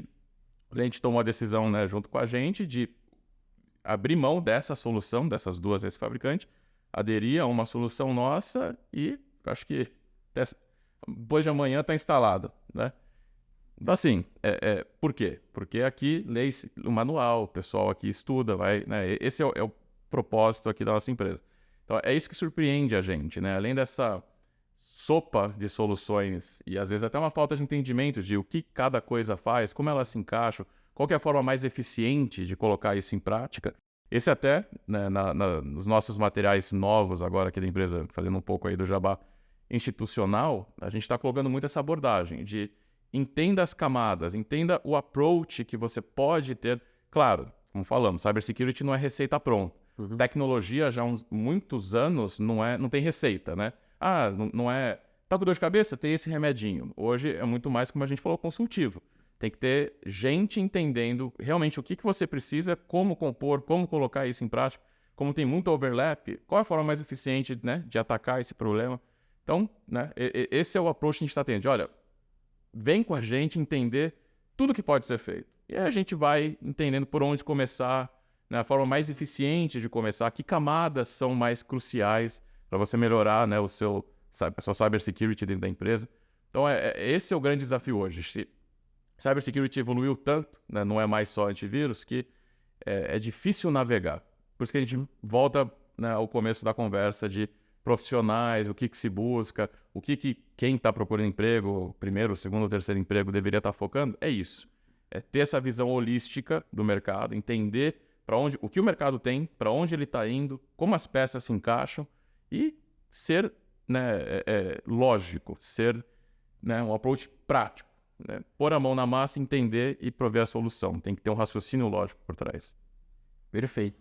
tomou a decisão, né, junto com a gente, de abrir mão dessa solução, dessas duas desse fabricante, aderir a uma solução nossa e acho que depois de amanhã está instalado, né? Então, assim, por quê? Porque aqui lê o manual, o pessoal aqui estuda, vai, né? Esse é o propósito aqui da nossa empresa. Então, é isso que surpreende a gente, né? Além dessa sopa de soluções e, às vezes, até uma falta de entendimento de o que cada coisa faz, como elas se encaixam, qual que é a forma mais eficiente de colocar isso em prática. Esse até, né, nos nossos materiais novos agora aqui da empresa, fazendo um pouco aí do jabá institucional, a gente está colocando muito essa abordagem de entenda as camadas, entenda o approach que você pode ter. Claro, como falamos, cybersecurity não é receita pronta. Tecnologia já há muitos anos não tem receita, né? Ah, não é... Tá com dor de cabeça? Tem esse remedinho. Hoje é muito mais, como a gente falou, consultivo. Tem que ter gente entendendo realmente o que você precisa, como compor, como colocar isso em prática. Como tem muito overlap, qual é a forma mais eficiente, né, de atacar esse problema? Então, né, esse é o approach que a gente está tendo. Olha, vem com a gente entender tudo que pode ser feito. E aí a gente vai entendendo por onde começar, né, a forma mais eficiente de começar, que camadas são mais cruciais para você melhorar, né, a sua cybersecurity dentro da empresa. Então, esse é o grande desafio hoje. Cybersecurity evoluiu tanto, né, não é mais só antivírus, que é difícil navegar. Por isso que a gente volta, né, ao começo da conversa de profissionais, o que se busca, o que quem está procurando emprego, primeiro, segundo, terceiro emprego, deveria estar focando. É isso. É ter essa visão holística do mercado, entender o que o mercado tem, para onde ele está indo, como as peças se encaixam e ser, né, lógico, ser, né, um approach prático. Né? Pôr a mão na massa, entender e prover a solução. Tem que ter um raciocínio lógico por trás. Perfeito.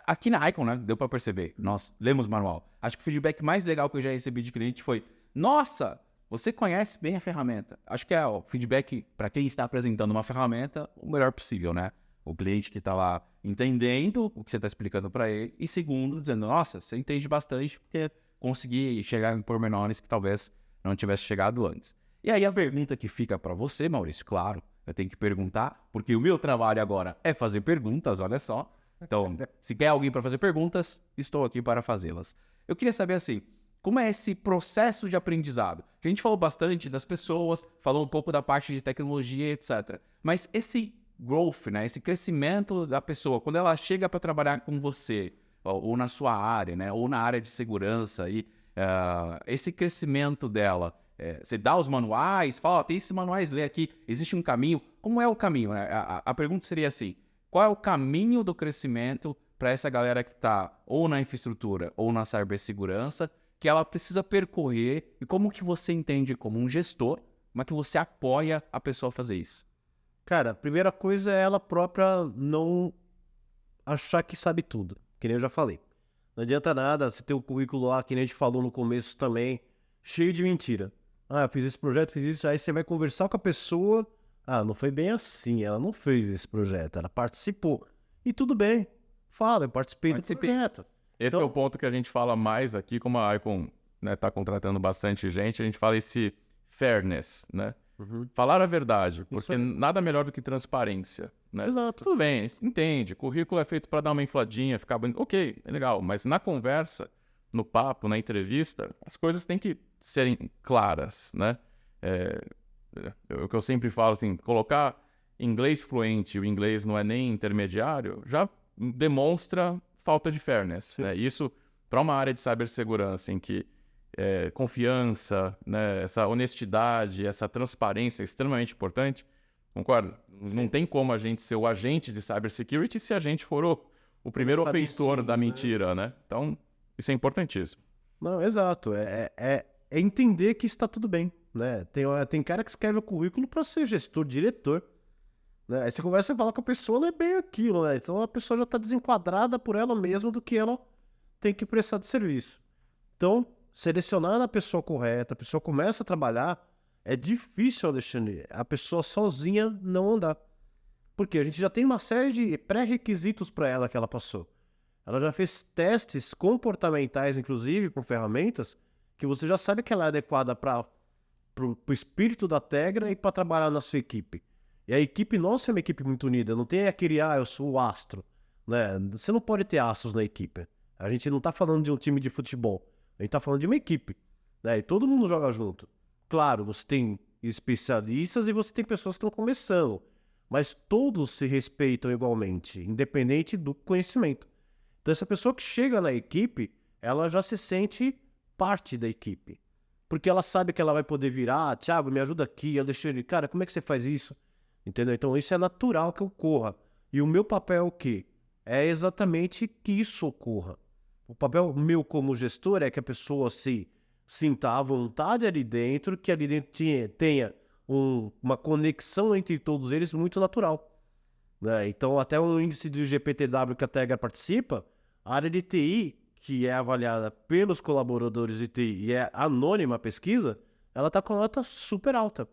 Aqui na Icon, né, deu para perceber, nós lemos o manual. Acho que o feedback mais legal que eu já recebi de cliente foi: nossa, você conhece bem a ferramenta. Acho que é o feedback para quem está apresentando uma ferramenta o melhor possível, né? O cliente que está lá entendendo o que você está explicando para ele, e segundo, dizendo: nossa, você entende bastante porque consegui chegar em pormenores que talvez não tivesse chegado antes. E aí a pergunta que fica para você, Maurício, claro, eu tenho que perguntar, porque o meu trabalho agora é fazer perguntas, olha só. Então, se quer alguém para fazer perguntas, estou aqui para fazê-las. Eu queria saber, assim, como é esse processo de aprendizado? Que a gente falou bastante das pessoas, falou um pouco da parte de tecnologia, etc. Mas esse growth, né, esse crescimento da pessoa, quando ela chega para trabalhar com você, ou na sua área, né, ou na área de segurança, e esse crescimento dela, você dá os manuais, fala: tem esses manuais, lê aqui, existe um caminho. Como é o caminho? Né? A pergunta seria assim: qual é o caminho do crescimento para essa galera que está ou na infraestrutura ou na cibersegurança, que ela precisa percorrer, e como que você entende como um gestor, mas que você apoia a pessoa a fazer isso? Cara, a primeira coisa é ela própria não achar que sabe tudo, que nem eu já falei. Não adianta nada você ter o currículo lá, que nem a gente falou no começo também, cheio de mentira. Ah, eu fiz esse projeto, fiz isso, aí você vai conversar com a pessoa: ah, não foi bem assim, ela não fez esse projeto, ela participou. E tudo bem, fala: eu participei do projeto. Esse é o ponto que a gente fala mais aqui, como a Icon, né, tá contratando bastante gente, a gente fala esse fairness, né? Falar a verdade, porque nada melhor do que transparência, né? Exato. Tudo bem, entende, currículo é feito para dar uma infladinha, ficar bonito, ok, é legal, mas na conversa, no papo, na entrevista, as coisas têm que serem claras, né? O que eu sempre falo, assim, colocar inglês fluente, o inglês não é nem intermediário, já demonstra falta de fairness, né? Isso, para uma área de cibersegurança em que confiança, né, essa honestidade, essa transparência é extremamente importante, concorda? Não tem como a gente ser o agente de cybersecurity se a gente for o primeiro ofensor da mentira, né? Então, isso é importantíssimo. Não, exato. É entender que está tudo bem, né? Tem cara que escreve o currículo para ser gestor, diretor, né? Aí você conversa e fala com a pessoa, não é bem aquilo, né? Então a pessoa já está desenquadrada por ela mesma do que ela tem que prestar de serviço. Então, selecionar a pessoa correta, a pessoa começa a trabalhar, É difícil, Alexandre, a pessoa sozinha não andar. Porque a gente já tem uma série de pré-requisitos para ela que ela passou. Ela já fez testes comportamentais, inclusive, com ferramentas, que você já sabe que ela é adequada para o espírito da Tegra e para trabalhar na sua equipe. E a equipe nossa é uma equipe muito unida. Não tem aquele, eu sou o astro. Né? Você não pode ter astros na equipe. A gente não está falando de um time de futebol. A gente está falando de uma equipe. Né? E todo mundo joga junto. Claro, você tem especialistas e você tem pessoas que estão começando. Mas todos se respeitam igualmente, independente do conhecimento. Então, essa pessoa que chega na equipe, ela já se sente parte da equipe. Porque ela sabe que ela vai poder virar, Thiago, me ajuda aqui, Alexandre, cara, como é que você faz isso? Entendeu? Então, isso é natural que ocorra. E o meu papel é o quê? É exatamente que isso ocorra. O papel meu como gestor é que a pessoa se sinta à vontade ali dentro, que ali dentro tenha uma conexão entre todos eles muito natural. Né? Então, até o índice do GPTW que a Tegra participa, a área de TI, que é avaliada pelos colaboradores de TI e é anônima a pesquisa, ela está com nota super alta.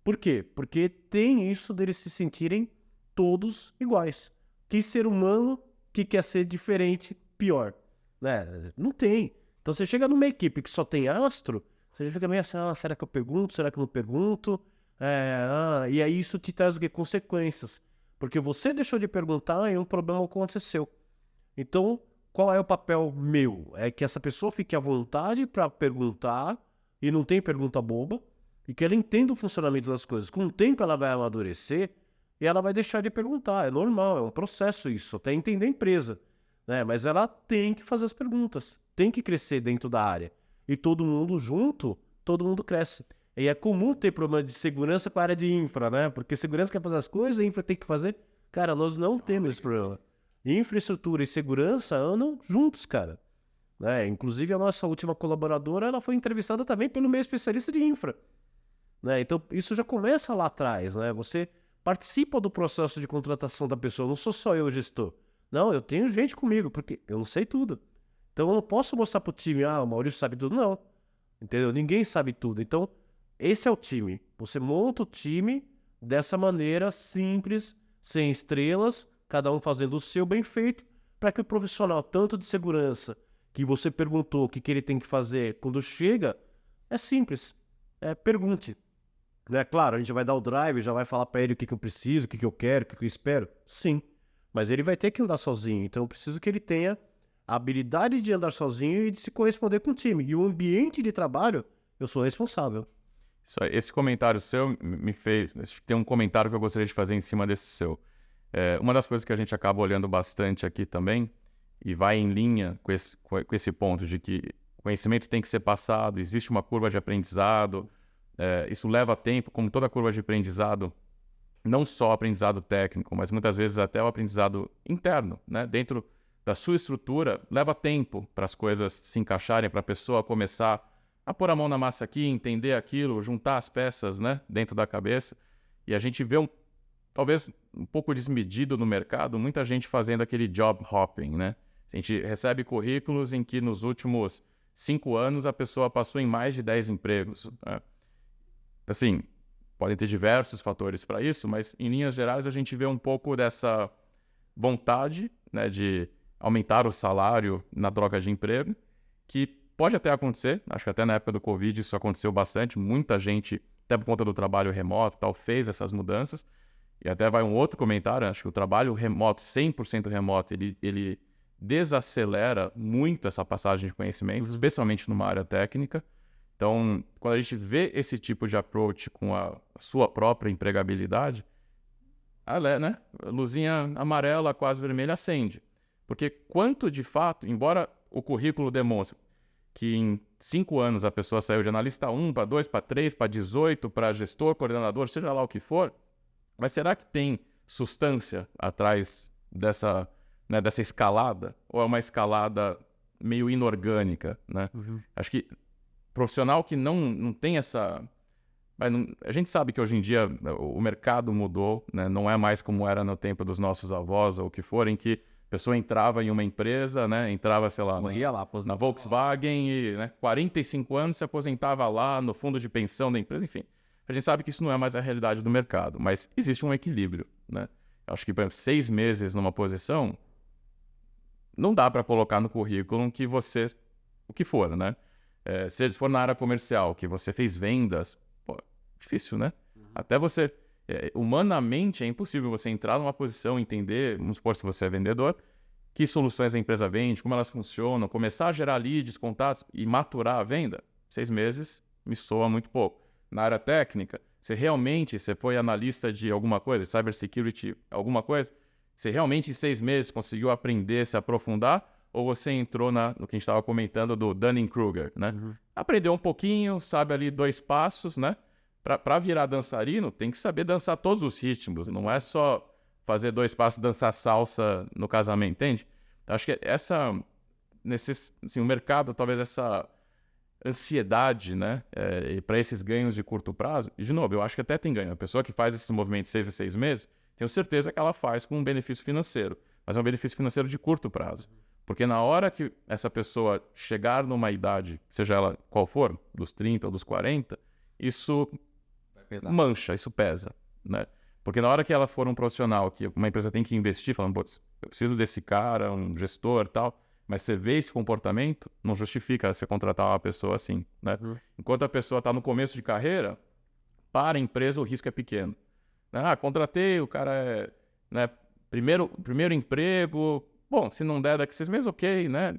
Por quê? Porque tem isso deles se sentirem todos iguais. Que ser humano que quer ser diferente, pior. Né? Não tem. Então você chega numa equipe que só tem astro, você fica meio assim, será que eu pergunto? Será que eu não pergunto? E aí isso te traz o quê? Consequências. Porque você deixou de perguntar e um problema aconteceu. Então, qual é o papel meu? É que essa pessoa fique à vontade para perguntar e não tem pergunta boba e que ela entenda o funcionamento das coisas. Com o tempo ela vai amadurecer e ela vai deixar de perguntar. É normal, é um processo isso, até entender a empresa. Né? Mas ela tem que fazer as perguntas, tem que crescer dentro da área. E todo mundo junto, todo mundo cresce. E é comum ter problema de segurança com a área de infra, né? Porque segurança quer fazer as coisas, a infra tem que fazer. Cara, nós não temos esse problema. Infraestrutura e segurança andam juntos, cara. Né? Inclusive, a nossa última colaboradora, ela foi entrevistada também pelo meu especialista de infra. Né? Então, isso já começa lá atrás, né? Você participa do processo de contratação da pessoa. Não sou só eu o gestor. Não, eu tenho gente comigo, porque eu não sei tudo. Então, eu não posso mostrar pro time, o Maurício sabe tudo. Não. Entendeu? Ninguém sabe tudo. Então, esse é o time. Você monta o time dessa maneira simples, sem estrelas, cada um fazendo o seu bem feito, para que o profissional, tanto de segurança, que você perguntou o que ele tem que fazer quando chega, é simples. Pergunte. Né? Claro, a gente vai dar o drive, já vai falar para ele o que eu preciso, o que eu quero, o que eu espero. Sim. Mas ele vai ter que andar sozinho. Então eu preciso que ele tenha a habilidade de andar sozinho e de se corresponder com o time. E o ambiente de trabalho, eu sou responsável. Esse comentário seu me fez... Tem um comentário que eu gostaria de fazer em cima desse seu. Uma das coisas que a gente acaba olhando bastante aqui também, e vai em linha com esse ponto de que o conhecimento tem que ser passado, existe uma curva de aprendizado, isso leva tempo, como toda curva de aprendizado, não só aprendizado técnico, mas muitas vezes até o aprendizado interno, né? Dentro da sua estrutura, leva tempo para as coisas se encaixarem, para a pessoa começar a pôr a mão na massa aqui, entender aquilo, juntar as peças, né, dentro da cabeça. E a gente vê talvez um pouco desmedido no mercado, muita gente fazendo aquele job hopping, né? A gente recebe currículos em que nos últimos 5 anos a pessoa passou em mais de 10 empregos. Né? Assim, podem ter diversos fatores para isso, mas em linhas gerais a gente vê um pouco dessa vontade, né, de aumentar o salário na troca de emprego, que pode até acontecer, acho que até na época do Covid isso aconteceu bastante, muita gente, até por conta do trabalho remoto, tal, fez essas mudanças. E até vai um outro comentário, acho que o trabalho remoto, 100% remoto, ele desacelera muito essa passagem de conhecimentos, especialmente numa área técnica. Então, quando a gente vê esse tipo de approach com a sua própria empregabilidade, a luzinha amarela, quase vermelha, acende. Porque quanto de fato, embora o currículo demonstre que em 5 anos a pessoa saiu de analista 1 para 2, para 3, para 18, para gestor, coordenador, seja lá o que for, mas será que tem substância atrás dessa escalada? Ou é uma escalada meio inorgânica? Né? Uhum. Acho que profissional que não tem essa... A gente sabe que hoje em dia o mercado mudou, né? Não é mais como era no tempo dos nossos avós ou o que for, em que a pessoa entrava em uma empresa, né? Entrava, sei lá, Corria lá, na Volkswagen e, né, 45 anos se aposentava lá no fundo de pensão da empresa, enfim. A gente sabe que isso não é mais a realidade do mercado, mas existe um equilíbrio, né? Eu acho que, por exemplo, 6 meses numa posição, não dá para colocar no currículo que você, o que for, né? Se for na área comercial, que você fez vendas, pô, difícil, né? Até você, humanamente, é impossível você entrar numa posição, entender, vamos supor, se você é vendedor, que soluções a empresa vende, como elas funcionam, começar a gerar leads, contatos e maturar a venda. 6 meses me soa muito pouco. Na área técnica, você foi analista de alguma coisa, cybersecurity, alguma coisa, você realmente em 6 meses conseguiu aprender, se aprofundar, ou você entrou no que a gente estava comentando do Dunning-Kruger, né? Aprendeu um pouquinho, sabe ali 2 passos, né? Para virar dançarino, tem que saber dançar todos os ritmos, não é só fazer 2 passos, dançar salsa no casamento, entende? Acho que o mercado, talvez essa ansiedade, né, para esses ganhos de curto prazo, e de novo, eu acho que até tem ganho. A pessoa que faz esses movimentos 6 a 6 meses, tenho certeza que ela faz com um benefício financeiro, mas é um benefício financeiro de curto prazo. Porque na hora que essa pessoa chegar numa idade, seja ela qual for, dos 30 ou dos 40, isso mancha, isso pesa, né? Porque na hora que ela for um profissional, que uma empresa tem que investir, falando, putz, eu preciso desse cara, um gestor e tal, mas você vê esse comportamento, não justifica você contratar uma pessoa assim, né? Enquanto a pessoa está no começo de carreira, para a empresa o risco é pequeno. Contratei, o cara é, né, primeiro emprego, bom, se não der daqui 6 meses, ok, né?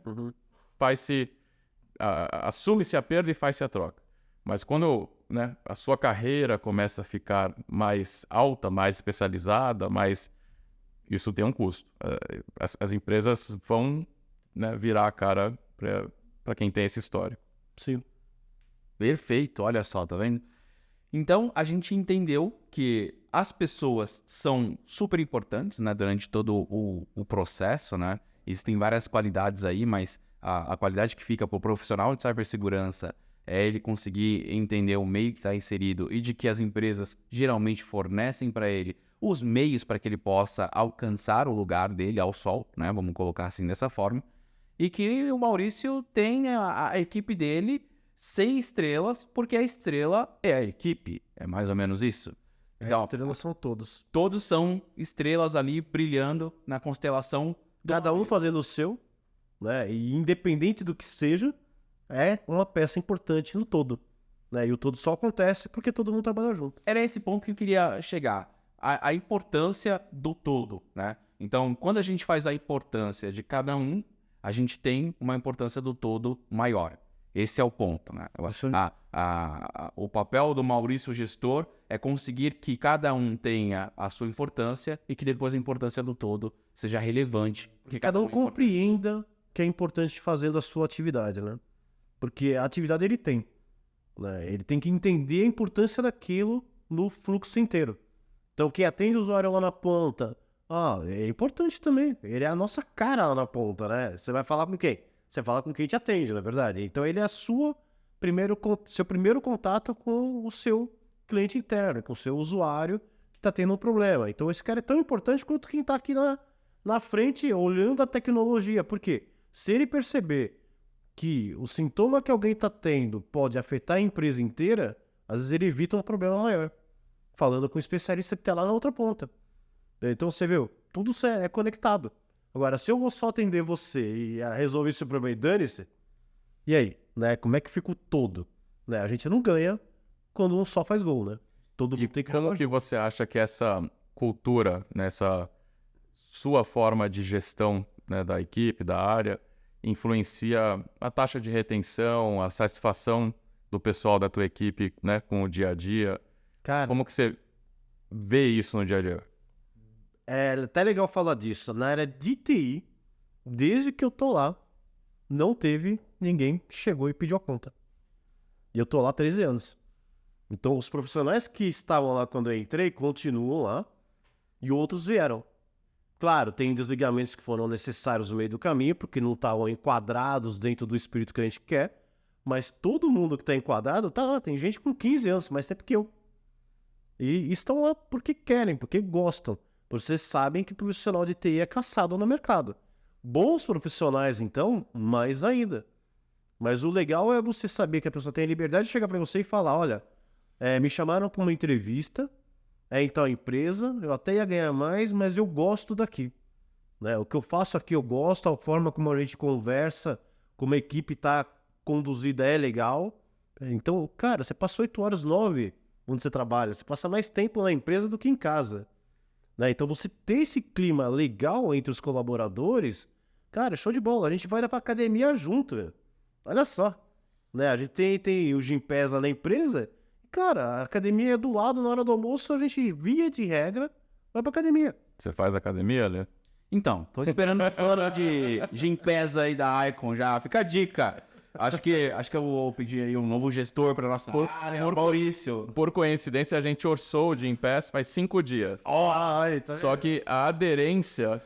Assume-se a perda e faz-se a troca. Mas quando, né, a sua carreira começa a ficar mais alta, mais especializada, isso tem um custo. As empresas vão, né, virar a cara para quem tem esse histórico. Sim. Perfeito, olha só, tá vendo? Então, a gente entendeu que as pessoas são super importantes, né, durante todo o processo, né? Existem várias qualidades aí, mas a qualidade que fica para o profissional de cibersegurança é ele conseguir entender o meio que está inserido e de que as empresas geralmente fornecem para ele os meios para que ele possa alcançar o lugar dele ao sol, né? Vamos colocar assim dessa forma. E que o Maurício tem a equipe dele 6 estrelas, porque a estrela é a equipe. É mais ou menos isso. Então, As estrelas são todos. todos são estrelas ali brilhando na constelação do Cada um Maurício. fazendo o seu, né? E independente do que seja, é uma peça importante no todo, né? E o todo só acontece porque todo mundo trabalha junto. Era esse ponto que eu queria chegar. A importância do todo, né? Então, quando a gente faz a importância de cada um, a gente tem uma importância do todo maior. Esse é o ponto, né? Eu acho o papel do Maurício gestor é conseguir que cada um tenha a sua importância e que depois a importância do todo seja relevante. Porque Cada um é importante. compreenda que é importante fazendo a sua atividade, né? Porque a atividade ele tem, né? Ele tem que entender a importância daquilo no fluxo inteiro. Então, quem atende o usuário lá na ponta, é importante também. Ele é a nossa cara lá na ponta, né? Você vai falar com quem? Você fala com quem te atende, na verdade. Então, ele é seu primeiro contato com o seu cliente interno, com o seu usuário que está tendo um problema. Então, esse cara é tão importante quanto quem está aqui na frente, olhando a tecnologia. Por quê? Se ele perceber que o sintoma que alguém está tendo pode afetar a empresa inteira, às vezes ele evita um problema maior. Falando com o especialista que está lá na outra ponta. Então, você viu, tudo é conectado. Agora, se eu vou só atender você e resolver esse problema e dane-se, e aí, né? Como é que fica o todo? Né? A gente não ganha quando um só faz gol, né? Todo E mundo tem que como jogar que junto. você acha que essa cultura, nessa sua forma de gestão, né, da equipe, da área, influencia a taxa de retenção, a satisfação do pessoal da tua equipe, né, com o dia a dia? Cara, Como que você vê isso no dia a dia? é até legal falar disso. Na área de TI, desde que eu tô lá, não teve ninguém que chegou e pediu a conta. E eu tô lá há 13 anos. Então, os profissionais que estavam lá quando eu entrei continuam lá e outros vieram. Claro, tem desligamentos que foram necessários no meio do caminho, porque não estavam enquadrados dentro do espírito que a gente quer, mas todo mundo que está enquadrado tá lá. Tem gente com 15 anos, mais tempo que eu. E estão lá porque querem, porque gostam. Vocês sabem que profissional de TI é caçado no mercado. Bons profissionais, então, mais ainda. Mas o legal é você saber que a pessoa tem a liberdade de chegar para você e falar, olha, me chamaram para uma entrevista, em tal empresa, eu até ia ganhar mais, mas eu gosto daqui. Né? O que eu faço aqui eu gosto, a forma como a gente conversa, como a equipe está conduzida é legal. Então, cara, você passa 8 horas, 9 onde você trabalha, você passa mais tempo na empresa do que em casa. Né? Então, você ter esse clima legal entre os colaboradores, cara, show de bola. A gente vai pra academia junto, velho. Olha só. Né? A gente tem o Gympass lá na empresa. Cara, a academia é do lado, na hora do almoço, a gente, via de regra, vai pra academia. Você faz academia, Lê? Então, tô esperando o plano de Gympass aí da Icon já. Fica a dica. Acho que eu vou pedir aí um novo gestor para nossa área, Maurício. Por coincidência, a gente orçou o Gympass faz 5 dias. Só que a aderência...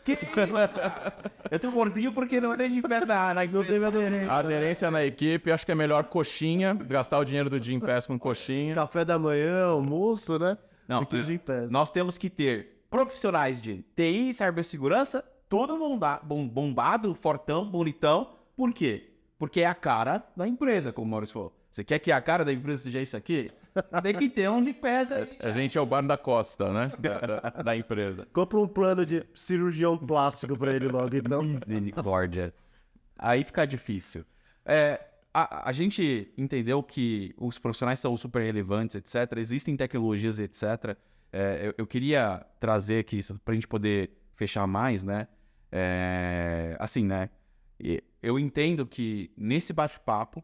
Eu tô gordinho porque não tem Gympass na empresa. A aderência na equipe, acho que é melhor coxinha, gastar o dinheiro do Gympass com coxinha. Café da manhã, almoço, né? Não, Fica o Gympass. nós temos que ter profissionais de TI e cibersegurança, todo bombado, fortão, bonitão. Por quê? Porque é a cara da empresa, como o Maurício falou. Você quer que a cara da empresa seja isso aqui? Tem que ter um Gympass aí. A gente é o bar da Costa, né? Da empresa. Compra um plano de cirurgião plástico pra ele logo, então. Misericórdia. Aí fica difícil. A gente entendeu que os profissionais são super relevantes, etc. Existem tecnologias, etc. Eu queria trazer aqui, para a gente poder fechar mais, né? Assim, né? Eu entendo que nesse bate-papo,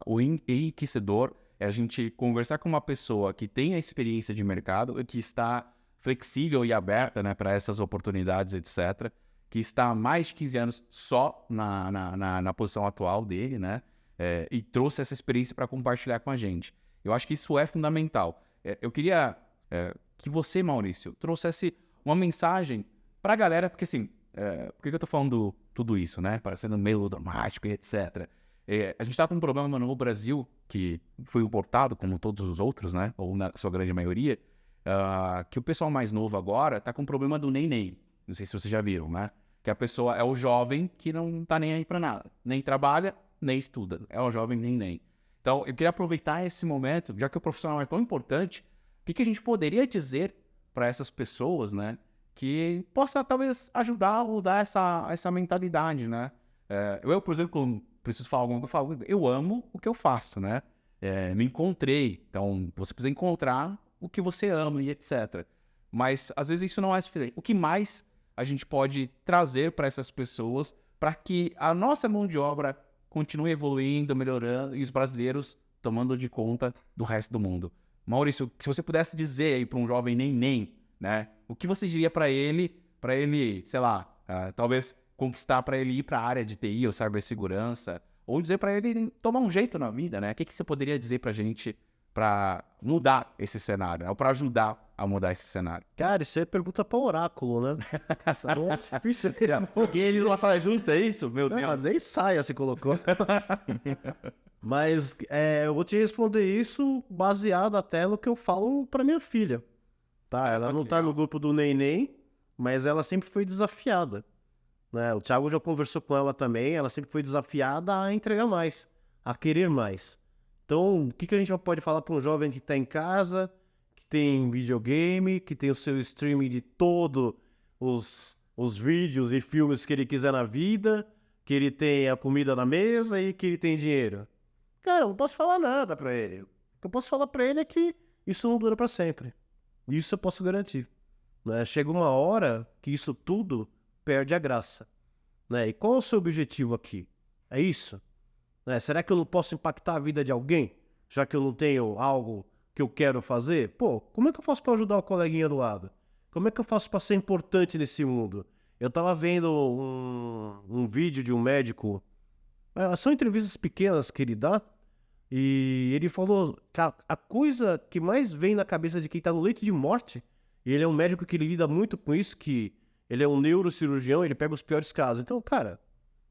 o enriquecedor é a gente conversar com uma pessoa que tem a experiência de mercado e que está flexível e aberta, né, para essas oportunidades, etc., que está há mais de 15 anos só na posição atual dele, né, e trouxe essa experiência para compartilhar com a gente. Eu acho que isso é fundamental. Eu queria que você, Maurício, trouxesse uma mensagem para a galera, porque assim, por que eu estou falando tudo isso, né, parecendo melodramático e etc., a gente está com um problema no Brasil, que foi importado, como todos os outros, né? Ou na sua grande maioria, que o pessoal mais novo agora está com um problema do nem. Não sei se vocês já viram, né? Que a pessoa é o jovem que não tá nem aí para nada. Nem trabalha, nem estuda. É o jovem nem. Então, eu queria aproveitar esse momento, já que o profissional é tão importante, o que a gente poderia dizer para essas pessoas, né? Que possa, talvez, ajudar a mudar essa mentalidade, né? Eu, por exemplo, preciso falar alguma coisa, eu amo o que eu faço, né? Me encontrei. Então, você precisa encontrar o que você ama e etc. Mas, às vezes, isso não é suficiente. O que mais a gente pode trazer para essas pessoas para que a nossa mão de obra continue evoluindo, melhorando e os brasileiros tomando de conta do resto do mundo? Maurício, se você pudesse dizer aí para um jovem nem, né? O que você diria para ele, sei lá, talvez conquistar para ele ir para a área de TI ou cibersegurança, ou dizer para ele tomar um jeito na vida, né? O que você poderia dizer para a gente para mudar esse cenário, ou para ajudar a mudar esse cenário? Cara, isso é pergunta para oráculo, né? Não é difícil mesmo. Porque ele não fala justo, é isso? Meu Deus. Nem saia se colocou. Mas eu vou te responder isso baseado até no que eu falo para minha filha. Tá? Ela não tá no grupo do Neném, mas ela sempre foi desafiada. Né? O Thiago já conversou com ela também, ela sempre foi desafiada a entregar mais, a querer mais. Então, o que a gente pode falar para um jovem que está em casa, que tem videogame, que tem o seu streaming de todos os vídeos e filmes que ele quiser na vida, que ele tem a comida na mesa e que ele tem dinheiro? Cara, eu não posso falar nada para ele. O que eu posso falar para ele é que isso não dura para sempre. Isso eu posso garantir. Né? Chega uma hora que isso tudo perde a graça. Né? E qual é o seu objetivo aqui? É isso? Né? Será que eu não posso impactar a vida de alguém, já que eu não tenho algo que eu quero fazer? Pô, como é que eu faço para ajudar o coleguinha do lado? Como é que eu faço para ser importante nesse mundo? Eu tava vendo um vídeo de um médico, são entrevistas pequenas que ele dá, e ele falou que a coisa que mais vem na cabeça de quem tá no leito de morte, e ele é um médico que ele lida muito com isso, que ele é um neurocirurgião, ele pega os piores casos. Então, cara,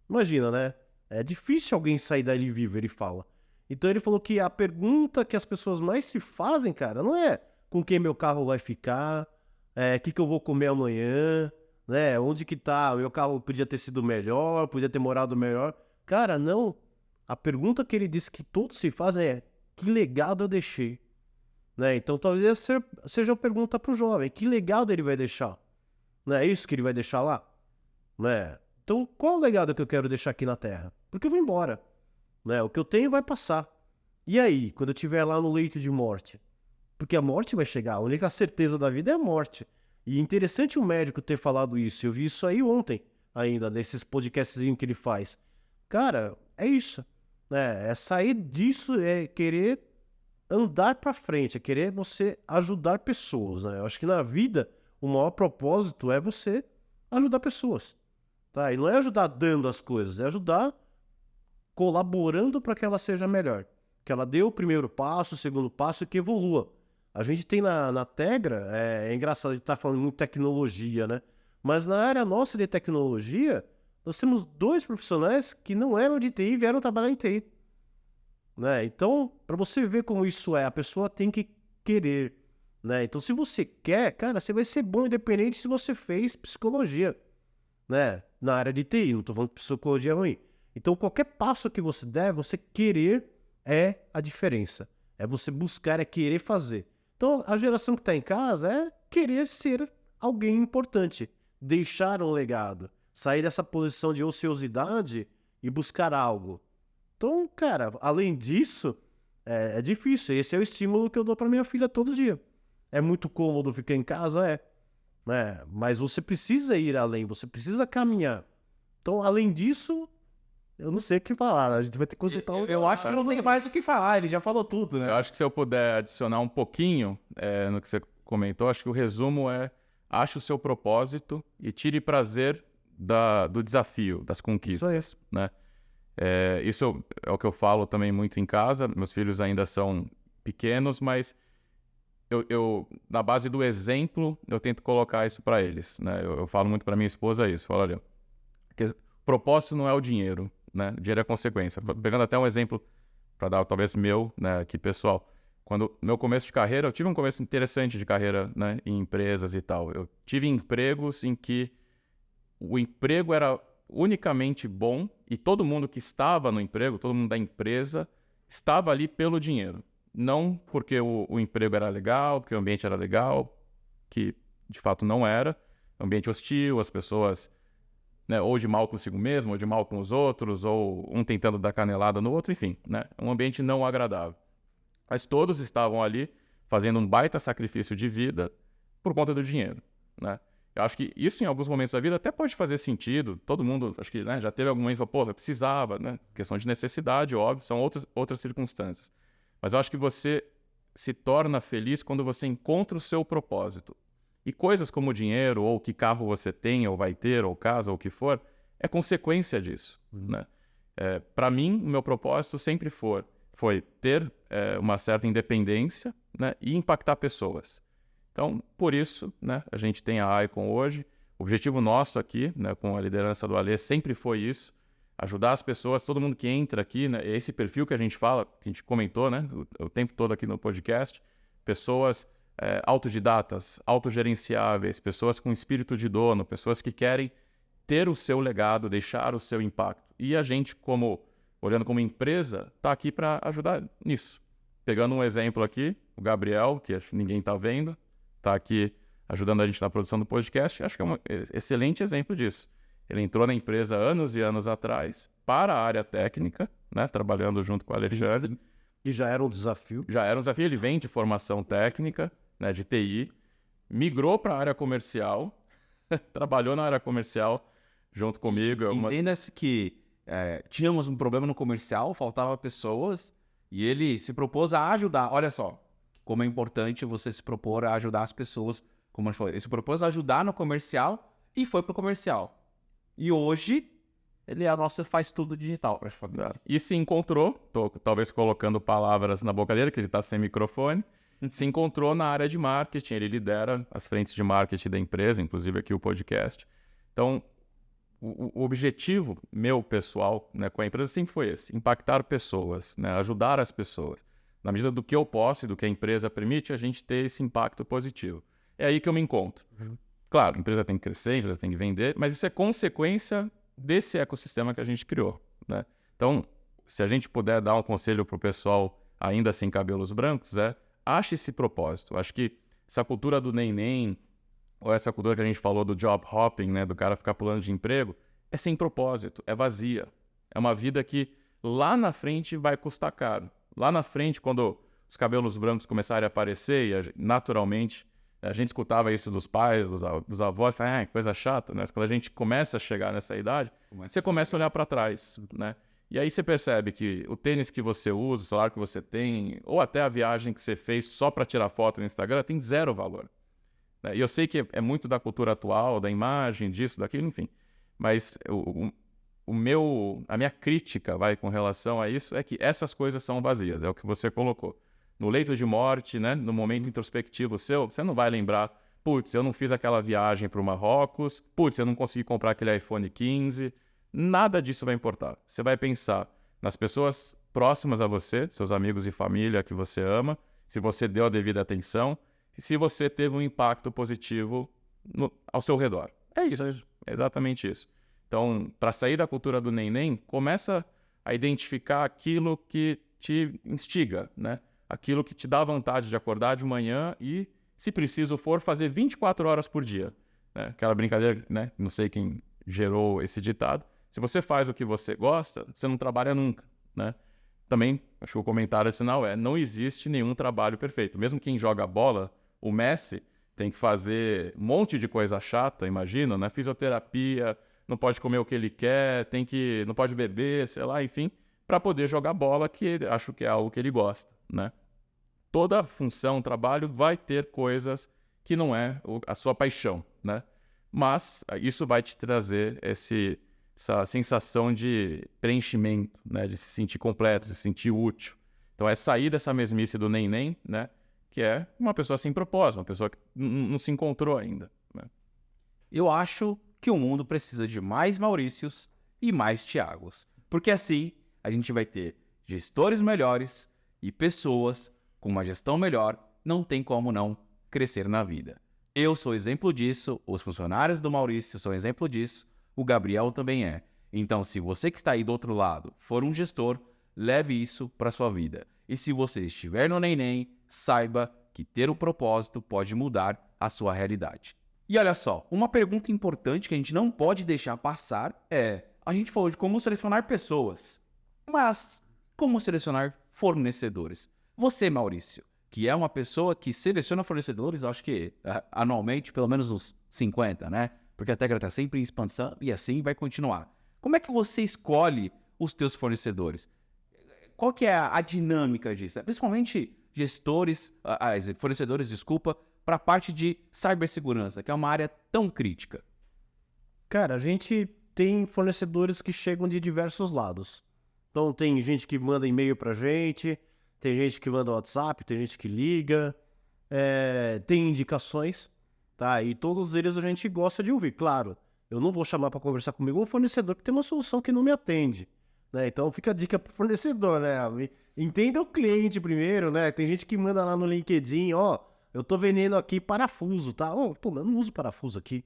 imagina, né? É difícil alguém sair dali vivo, ele fala. Então ele falou que a pergunta que as pessoas mais se fazem, cara, não é com quem meu carro vai ficar, o que eu vou comer amanhã, né? Onde que tá? O meu carro podia ter sido melhor, podia ter morado melhor. Cara, não. A pergunta que ele disse que todos se fazem é: que legado eu deixei? Né? Então talvez essa seja a pergunta para o jovem: que legado ele vai deixar? Não é isso que ele vai deixar lá? Né? Então qual o legado que eu quero deixar aqui na Terra? Porque eu vou embora. Né? O que eu tenho vai passar. E aí, quando eu estiver lá no leito de morte? Porque a morte vai chegar. A única certeza da vida é a morte. E interessante o médico ter falado isso. Eu vi isso aí ontem ainda, nesses podcastzinhos que ele faz. Cara, é isso. Né? É sair disso, é querer andar para frente, é querer você ajudar pessoas, né? Eu acho que na vida o maior propósito é você ajudar pessoas, tá? E não é ajudar dando as coisas, é ajudar colaborando para que ela seja melhor, que ela dê o primeiro passo, o segundo passo e que evolua. A gente tem na Tegra, é engraçado, a gente tá falando muito de tecnologia, né? Mas na área nossa de tecnologia, nós temos 2 profissionais que não eram de TI e vieram trabalhar em TI. Né? Então, para você ver como isso é, a pessoa tem que querer, né? Então, se você quer, cara, você vai ser bom independente se você fez psicologia, né? Na área de TI, não tô falando que psicologia é ruim. Então, qualquer passo que você der, você querer é a diferença. É você buscar, é querer fazer. Então, a geração que tá em casa é querer ser alguém importante, deixar um legado, sair dessa posição de ociosidade e buscar algo. Então, cara, além disso, é difícil. Esse é o estímulo que eu dou para minha filha todo dia. É muito cômodo ficar em casa? Né? Mas você precisa ir além, você precisa caminhar. Então, além disso, eu não sei o que falar. A gente vai ter que consultar um... Eu acho que não tem mais o que falar, ele já falou tudo, né? Eu acho que se eu puder adicionar um pouquinho no que você comentou, acho que o resumo é: ache o seu propósito e tire prazer do desafio, das conquistas, né? Isso é o que eu falo também muito em casa. Meus filhos ainda são pequenos, mas eu na base do exemplo, eu tento colocar isso para eles, né? Eu falo muito para minha esposa isso. Falo, olha, o propósito não é o dinheiro, né? O dinheiro é consequência. Pegando até um exemplo para dar talvez meu, né, aqui pessoal. Quando meu começo de carreira, eu tive um começo interessante de carreira, né, em empresas e tal. Eu tive empregos em que o emprego era unicamente bom e todo mundo que estava no emprego, todo mundo da empresa, estava ali pelo dinheiro. Não porque o emprego era legal, porque o ambiente era legal, que de fato não era. Ambiente hostil, as pessoas, né, ou de mal consigo mesmo, ou de mal com os outros, ou um tentando dar canelada no outro, enfim, né, um ambiente não agradável. Mas todos estavam ali fazendo um baita sacrifício de vida por conta do dinheiro, né? Eu acho que isso, em alguns momentos da vida, até pode fazer sentido. Todo mundo, acho que, né, já teve algum momento que falou, pô, eu precisava, né? Questão de necessidade, óbvio, são outras circunstâncias. Mas eu acho que você se torna feliz quando você encontra o seu propósito. E coisas como o dinheiro, ou que carro você tem, ou vai ter, ou casa, ou o que for, é consequência disso, né? Para mim, o meu propósito sempre foi ter uma certa independência, né, e impactar pessoas. Então, por isso, né, a gente tem a Icon hoje. O objetivo nosso aqui, né, com a liderança do Alê, sempre foi isso: ajudar as pessoas, todo mundo que entra aqui, né, esse perfil que a gente fala, que a gente comentou, né, o tempo todo aqui no podcast, pessoas autodidatas, autogerenciáveis, pessoas com espírito de dono, pessoas que querem ter o seu legado, deixar o seu impacto. E a gente, olhando como empresa, está aqui para ajudar nisso. Pegando um exemplo aqui, o Gabriel, que ninguém está vendo, está aqui ajudando a gente na produção do podcast. Acho que é um excelente exemplo disso. Ele entrou na empresa anos e anos atrás para a área técnica, né, trabalhando junto com o Alexandre. E já era um desafio. Já era um desafio. Ele vem de formação técnica, né, de TI, migrou para a área comercial, trabalhou na área comercial junto comigo. Entenda-se que tínhamos um problema no comercial, faltava pessoas, e ele se propôs a ajudar. Olha só como é importante você se propor a ajudar as pessoas. Como ele se propôs a ajudar no comercial e foi pro comercial. E hoje ele é nosso faz tudo digital, praticamente. E se encontrou, tô talvez colocando palavras na boca dele, que ele está sem microfone, se encontrou na área de marketing. Ele lidera as frentes de marketing da empresa, inclusive aqui o podcast. Então, o objetivo meu pessoal, né, com a empresa sempre foi esse: impactar pessoas, né, ajudar as pessoas. Na medida do que eu posso e do que a empresa permite, a gente ter esse impacto positivo. É aí que eu me encontro. Claro, a empresa tem que crescer, a empresa tem que vender, mas isso é consequência desse ecossistema que a gente criou, né? Então, se a gente puder dar um conselho para o pessoal ainda sem cabelos brancos, ache esse propósito. Acho que essa cultura do nem, ou essa cultura que a gente falou do job hopping, né, do cara ficar pulando de emprego, é sem propósito, é vazia. É uma vida que lá na frente vai custar caro. Lá na frente, quando os cabelos brancos começarem a aparecer, e naturalmente a gente escutava isso dos pais, dos avós, coisa chata, né? Quando a gente começa a chegar nessa idade, você começa a olhar para trás, né? E aí você percebe que o tênis que você usa, o salário que você tem, ou até a viagem que você fez só para tirar foto no Instagram, tem zero valor, né? E eu sei que é muito da cultura atual, da imagem, disso, daquilo, enfim. Mas a minha crítica com relação a isso é que essas coisas são vazias, é o que você colocou. No leito de morte, né, no momento introspectivo seu, você não vai lembrar, putz, eu não fiz aquela viagem para o Marrocos, putz, eu não consegui comprar aquele iPhone 15, nada disso vai importar. Você vai pensar nas pessoas próximas a você, seus amigos e família que você ama, se você deu a devida atenção e se você teve um impacto positivo ao seu redor. É isso, é exatamente isso. Então, para sair da cultura do nem, começa a identificar aquilo que te instiga, né? Aquilo que te dá vontade de acordar de manhã e, se preciso for, fazer 24 horas por dia, né? Aquela brincadeira, né? Não sei quem gerou esse ditado. Se você faz o que você gosta, você não trabalha nunca, né? Também, acho que o comentário adicional não existe nenhum trabalho perfeito. Mesmo quem joga bola, o Messi tem que fazer um monte de coisa chata, imagina, né? Fisioterapia, não pode comer o que ele quer, não pode beber, sei lá, enfim, para poder jogar bola, que acho que é algo que ele gosta, né? Toda função, trabalho, vai ter coisas que não é a sua paixão, né? Mas isso vai te trazer essa sensação de preenchimento, né? De se sentir completo, de se sentir útil. Então é sair dessa mesmice do nem, né? Que é uma pessoa sem propósito, uma pessoa que não se encontrou ainda, né? Eu acho que o mundo precisa de mais Maurícios e mais Thiagos, porque assim a gente vai ter gestores melhores e pessoas com uma gestão melhor não tem como não crescer na vida. Eu sou exemplo disso, os funcionários do Maurício são exemplo disso, o Gabriel também é. Então, se você que está aí do outro lado for um gestor, leve isso para sua vida. E se você estiver no nem, saiba que ter um propósito pode mudar a sua realidade. E olha só, uma pergunta importante que a gente não pode deixar passar a gente falou de como selecionar pessoas, mas como selecionar fornecedores? Você, Maurício, que é uma pessoa que seleciona fornecedores, acho que anualmente, pelo menos uns 50, né? Porque a Tegra está sempre em expansão e assim vai continuar. Como é que você escolhe os teus fornecedores? Qual que é a dinâmica disso? Principalmente fornecedores, para a parte de cibersegurança, que é uma área tão crítica. Cara, a gente tem fornecedores que chegam de diversos lados. Então tem gente que manda e-mail pra gente, tem gente que manda WhatsApp, tem gente que liga, tem indicações, tá? E todos eles a gente gosta de ouvir. Claro, eu não vou chamar para conversar comigo um fornecedor que tem uma solução que não me atende, né? Então fica a dica pro fornecedor, né? Entenda o cliente primeiro, né? Tem gente que manda lá no LinkedIn, eu tô vendendo aqui parafuso, tá? Eu não uso parafuso aqui,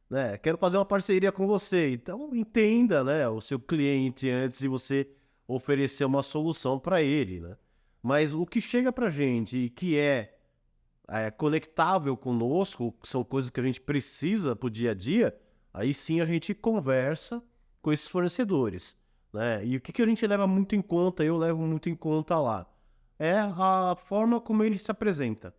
né? Quero fazer uma parceria com você. Então entenda, né, o seu cliente antes de você oferecer uma solução para ele, né? Mas o que chega pra gente e que é conectável conosco, são coisas que a gente precisa pro dia a dia, aí sim a gente conversa com esses fornecedores, né? E o que a gente leva muito em conta, eu levo muito em conta lá, é a forma como ele se apresenta,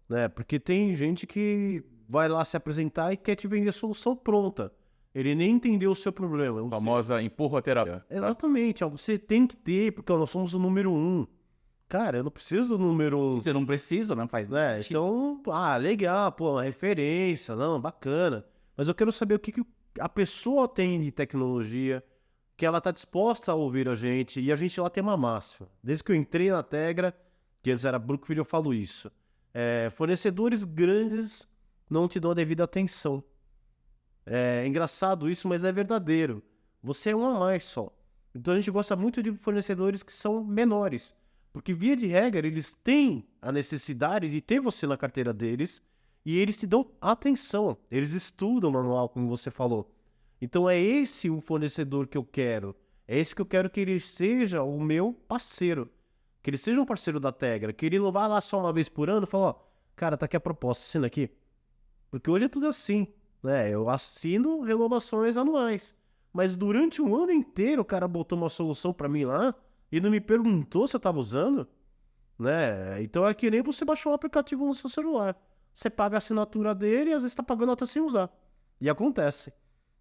né? Porque tem gente que vai lá se apresentar e quer te vender a solução pronta. Ele nem entendeu o seu problema. A famosa empurroterapia. Exatamente. Você tem que ter, porque nós somos o número 1. Cara, eu não preciso do número 1. Você não precisa, não faz nada. Então, legal, uma referência, não, bacana. Mas eu quero saber o que a pessoa tem de tecnologia, que ela está disposta a ouvir a gente, e a gente lá tem uma máxima. Desde que eu entrei na Tegra, que antes era Brookfield, eu falo isso. Fornecedores grandes não te dão a devida atenção. É engraçado isso, mas é verdadeiro. Você é um a mais só. Então a gente gosta muito de fornecedores que são menores. Porque, via de regra, eles têm a necessidade de ter você na carteira deles e eles te dão atenção. Eles estudam o manual, como você falou. Então é esse o fornecedor que eu quero. É esse que eu quero que ele seja o meu parceiro. Que ele seja um parceiro da Tegra. Que ele não vá lá só uma vez por ano e fala, ó, cara, tá aqui a proposta, assina aqui. Porque hoje é tudo assim, né? Eu assino renovações anuais. Mas durante um ano inteiro o cara botou uma solução pra mim lá e não me perguntou se eu tava usando, né? Então é que nem você baixar um aplicativo no seu celular. Você paga a assinatura dele e às vezes tá pagando até sem usar. E acontece.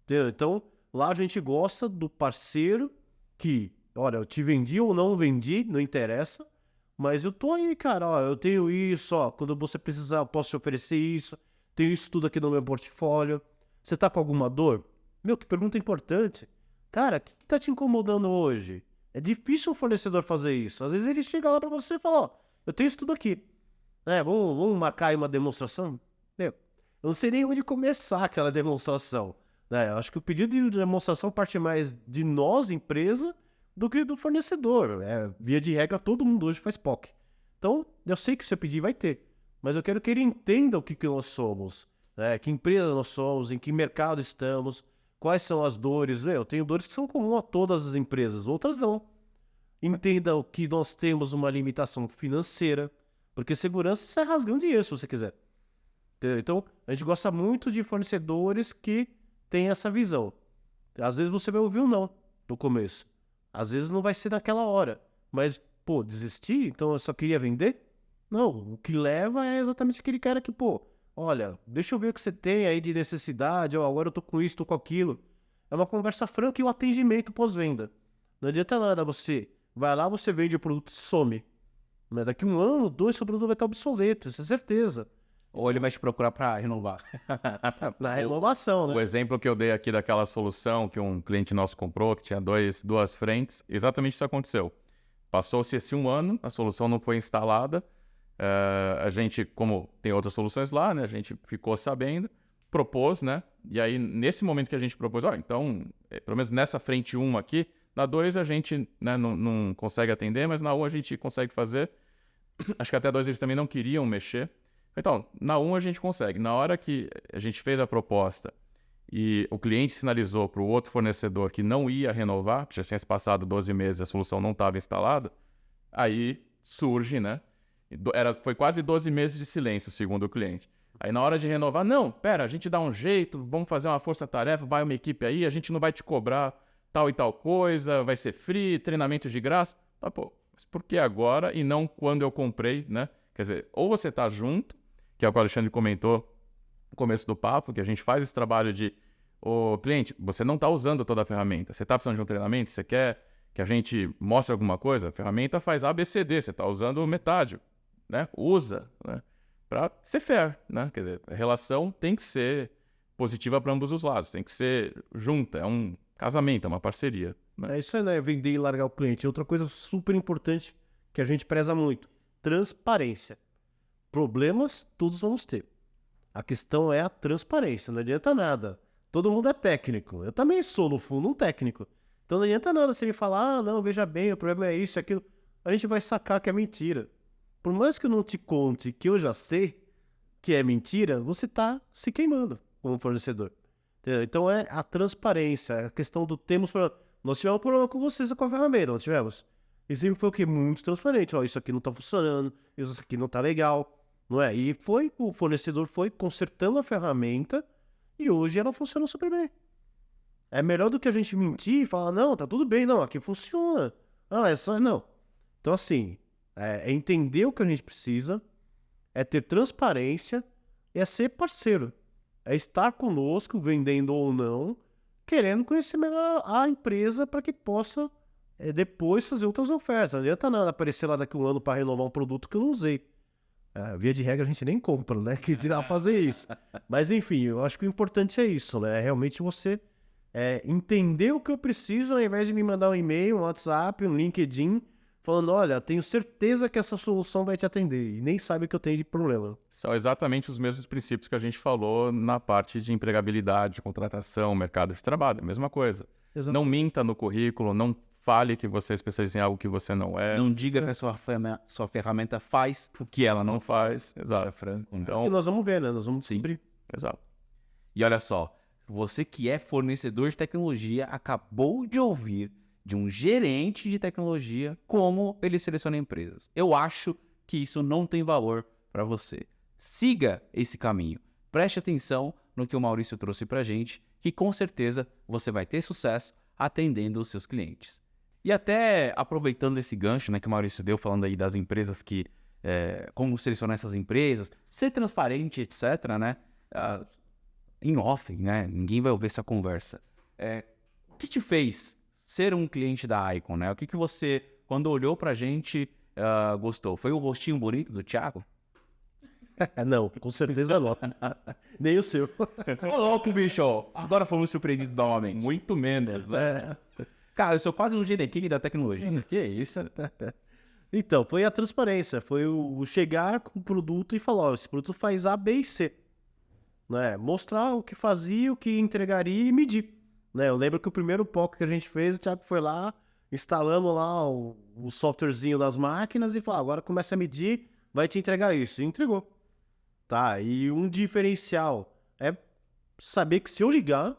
Entendeu? Então, lá a gente gosta do parceiro que, olha, eu te vendi ou não vendi, não interessa, mas eu tô aí, cara, ó, eu tenho isso, ó, quando você precisar eu posso te oferecer isso, tenho isso tudo aqui no meu portfólio. Você tá com alguma dor? Meu, que pergunta importante. Cara, o que tá te incomodando hoje? É difícil um fornecedor fazer isso. Às vezes ele chega lá pra você e fala, ó, eu tenho isso tudo aqui. Vamos marcar aí uma demonstração? Meu, eu não sei nem onde começar aquela demonstração. Eu acho que o pedido de demonstração parte mais de nós, empresa, do que do fornecedor. Via de regra, todo mundo hoje faz POC. Então, eu sei que se eu pedir vai ter. Mas eu quero que ele entenda o que nós somos. Que empresa nós somos, em que mercado estamos, quais são as dores. Eu tenho dores que são comuns a todas as empresas, outras não. Entenda que nós temos uma limitação financeira, porque segurança você rasga dinheiro se você quiser. Então, a gente gosta muito de fornecedores que têm essa visão. Às vezes você vai ouvir um não no começo. Às vezes não vai ser naquela hora. Mas, pô, desistir? Então eu só queria vender? Não, o que leva é exatamente aquele cara que, pô, olha, deixa eu ver o que você tem aí de necessidade, ó, agora eu tô com isso, tô com aquilo. É uma conversa franca e o atendimento pós-venda. Não adianta nada você vai lá, você vende o produto e some. Mas daqui um ano, 2, seu produto vai estar obsoleto, isso é certeza. Ou ele vai te procurar para renovar. Na renovação, né? O exemplo que eu dei aqui daquela solução que um cliente nosso comprou, que tinha duas frentes, exatamente isso aconteceu. Passou-se esse um ano, a solução não foi instalada, a gente, como tem outras soluções lá, né, a gente ficou sabendo, propôs, né, e aí nesse momento que a gente propôs, então, pelo menos nessa frente 1 aqui, na 2 a gente, né, não consegue atender, mas na 1 a gente consegue fazer. Acho que até a 2 eles também não queriam mexer. Então, na 1 a gente consegue. Na hora que a gente fez a proposta e o cliente sinalizou para o outro fornecedor que não ia renovar, que já tinha se passado 12 meses e a solução não estava instalada, aí surge, né? Foi quase 12 meses de silêncio, segundo o cliente. Aí na hora de renovar, não, pera, a gente dá um jeito, vamos fazer uma força-tarefa, vai uma equipe aí, a gente não vai te cobrar tal e tal coisa, vai ser free, treinamento de graça. Tá, pô, mas por que agora e não quando eu comprei, né? Quer dizer, ou você tá junto, que é o que o Alexandre comentou no começo do papo, que a gente faz esse trabalho de, cliente, você não está usando toda a ferramenta, você está precisando de um treinamento, você quer que a gente mostre alguma coisa, a ferramenta faz ABCD, você está usando metade, né? Usa, né? Para ser fair, né? Quer dizer, a relação tem que ser positiva para ambos os lados, tem que ser junta, é um casamento, é uma parceria. Né? É isso aí, né? Vender e largar o cliente. Outra coisa super importante que a gente preza muito, transparência. Problemas, todos vamos ter. A questão é a transparência, não adianta nada. Todo mundo é técnico. Eu também sou, no fundo, um técnico. Então não adianta nada você me falar, não, veja bem, o problema é isso, aquilo. A gente vai sacar que é mentira. Por mais que eu não te conte que eu já sei que é mentira, você tá se queimando como fornecedor. Entendeu? Então é a transparência, a questão do temos problema. Nós tivemos um problema com vocês com a ferramenta, não tivemos? E sempre foi o quê? Muito transparente. Ó, isso aqui não tá funcionando, isso aqui não tá legal. Não é? E o fornecedor foi consertando a ferramenta e hoje ela funciona super bem. É melhor do que a gente mentir e falar, não, tá tudo bem, não, aqui funciona. Ah, é só, não. Então, assim, é entender o que a gente precisa, é ter transparência, é ser parceiro. É estar conosco, vendendo ou não, querendo conhecer melhor a empresa para que possa depois fazer outras ofertas. Não adianta nada aparecer lá daqui a um ano para renovar um produto que eu não usei. Via de regra a gente nem compra, né? Que dirá fazer isso. Mas enfim, eu acho que o importante é isso, né? Realmente você entender o que eu preciso, ao invés de me mandar um e-mail, um WhatsApp, um LinkedIn, falando, olha, tenho certeza que essa solução vai te atender. E nem sabe o que eu tenho de problema. São exatamente os mesmos princípios que a gente falou na parte de empregabilidade, contratação, mercado de trabalho. Mesma coisa. Exatamente. Não minta no currículo, não fale que você é especialista em algo que você não é. Não diga que a sua ferramenta faz o que ela não Não faz, exato. Que Então, nós vamos ver, né? Nós vamos descobrir. exato. E olha só, você que é fornecedor de tecnologia acabou de ouvir de um gerente de tecnologia como ele seleciona empresas. Eu acho que isso não tem valor para você. Siga esse caminho. Preste atenção no que o Maurício trouxe para a gente, que com certeza você vai ter sucesso atendendo os seus clientes. E até aproveitando esse gancho, né, que o Maurício deu, falando aí das empresas como selecionar essas empresas, ser transparente, etc., né? Em off, né? Ninguém vai ouvir essa conversa. O que te fez ser um cliente da Icon, né? O que você, quando olhou pra gente, gostou? Foi o rostinho bonito do Thiago? Não, com certeza não. Nem o seu. Ô louco, bicho! Agora fomos surpreendidos novamente. Muito menos, né? Cara, eu sou quase um genequine da tecnologia. Que isso? Então, foi a transparência, foi o chegar com o produto e falar, ó, esse produto faz A, B e C. Né? Mostrar o que fazia, o que entregaria e medir. Né? Eu lembro que o primeiro POC que a gente fez, o Thiago foi lá, instalamos lá o softwarezinho das máquinas e falou, agora começa a medir, vai te entregar isso. E entregou. Tá? E um diferencial é saber que se eu ligar,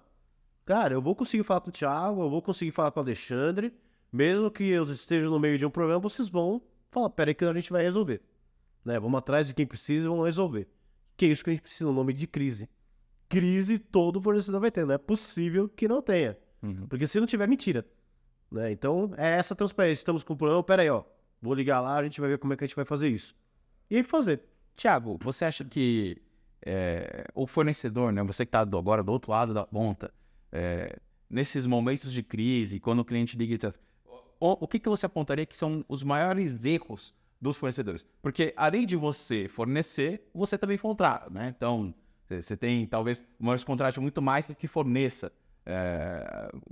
cara, eu vou conseguir falar com o Thiago, eu vou conseguir falar com o Alexandre, mesmo que eu esteja no meio de um problema, vocês vão falar, peraí que a gente vai resolver. Né? Vamos atrás de quem precisa e vamos resolver. Que é isso que a gente precisa, o nome de crise. Crise todo fornecedor vai ter, não é possível que não tenha. Porque se não tiver, mentira. Né? Então, é essa transparência. Estamos com um problema, peraí, ó, vou ligar lá, a gente vai ver como é que a gente vai fazer isso. E aí fazer. Thiago, você acha que o fornecedor, né, você que está agora do outro lado da ponta, nesses momentos de crise, quando o cliente liga, etc., o que você apontaria que são os maiores erros dos fornecedores? Porque além de você fornecer, você também contrata, né? Então, você tem talvez maiores contratos muito mais do que forneça.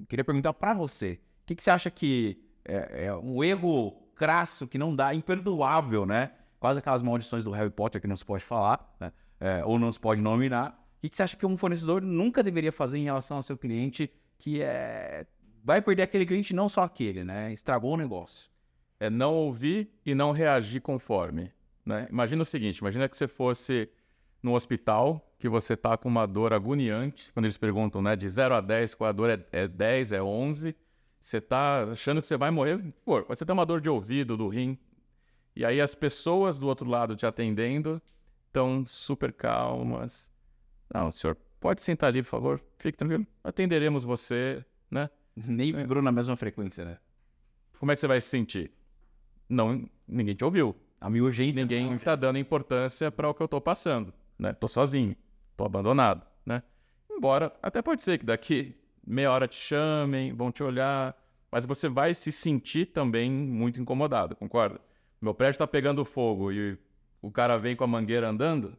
Queria perguntar para você, o que você acha que é um erro crasso que não dá, imperdoável, né? Quase aquelas maldições do Harry Potter que não se pode falar, né? Ou não se pode nominar. O que você acha que um fornecedor nunca deveria fazer em relação ao seu cliente, que vai perder aquele cliente, não só aquele, né? Estragou o negócio. É não ouvir e não reagir conforme, né? Imagina o seguinte, imagina que você fosse no hospital, que você tá com uma dor agoniante, quando eles perguntam, né, de 0 a 10, qual a dor é 10, é 11, você tá achando que você vai morrer, pô, você tem uma dor de ouvido, do rim, e aí as pessoas do outro lado te atendendo estão super calmas. Não, senhor, pode sentar ali, por favor, fique tranquilo, atenderemos você, né? Nem vibrou na mesma frequência, né? Como é que você vai se sentir? Não, ninguém te ouviu. A minha urgência... Ninguém está dando importância para o que eu estou passando, né? Tô sozinho, tô abandonado, né? Embora, até pode ser que daqui meia hora te chamem, vão te olhar, mas você vai se sentir também muito incomodado, concorda? Meu prédio está pegando fogo e o cara vem com a mangueira andando,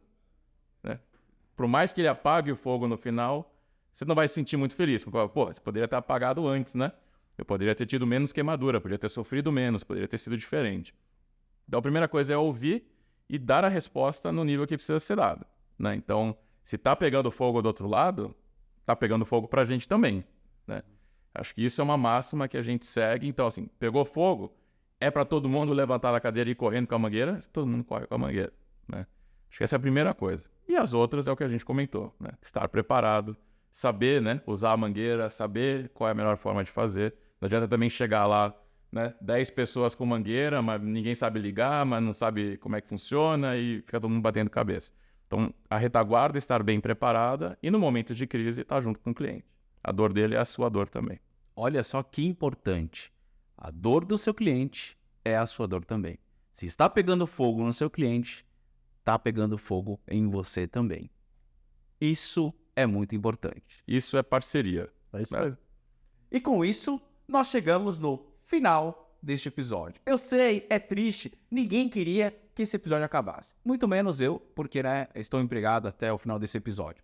né? Por mais que ele apague o fogo no final, você não vai se sentir muito feliz. Concorda? Pô, você poderia ter apagado antes, né? Eu poderia ter tido menos queimadura, poderia ter sofrido menos, poderia ter sido diferente. Então, a primeira coisa é ouvir e dar a resposta no nível que precisa ser dado, né? Então, se está pegando fogo do outro lado, está pegando fogo para a gente também, né? Acho que isso é uma máxima que a gente segue. Então, assim, pegou fogo, é para todo mundo levantar da cadeira e ir correndo com a mangueira? Todo mundo corre com a mangueira, né? Acho que essa é a primeira coisa. E as outras é o que a gente comentou, né? Estar preparado, saber, né, usar a mangueira, saber qual é a melhor forma de fazer. Não adianta também chegar lá, né, 10 pessoas com mangueira, mas ninguém sabe ligar, mas não sabe como é que funciona e fica todo mundo batendo cabeça. Então, a retaguarda é estar bem preparada e no momento de crise estar junto com o cliente. A dor dele é a sua dor também. Olha só que importante. A dor do seu cliente é a sua dor também. Se está pegando fogo no seu cliente, está pegando fogo em você também. Isso é muito importante. Isso é parceria. É isso aí. E com isso, nós chegamos no final deste episódio. Eu sei, é triste, ninguém queria que esse episódio acabasse. Muito menos eu, porque, né, estou empregado até o final desse episódio.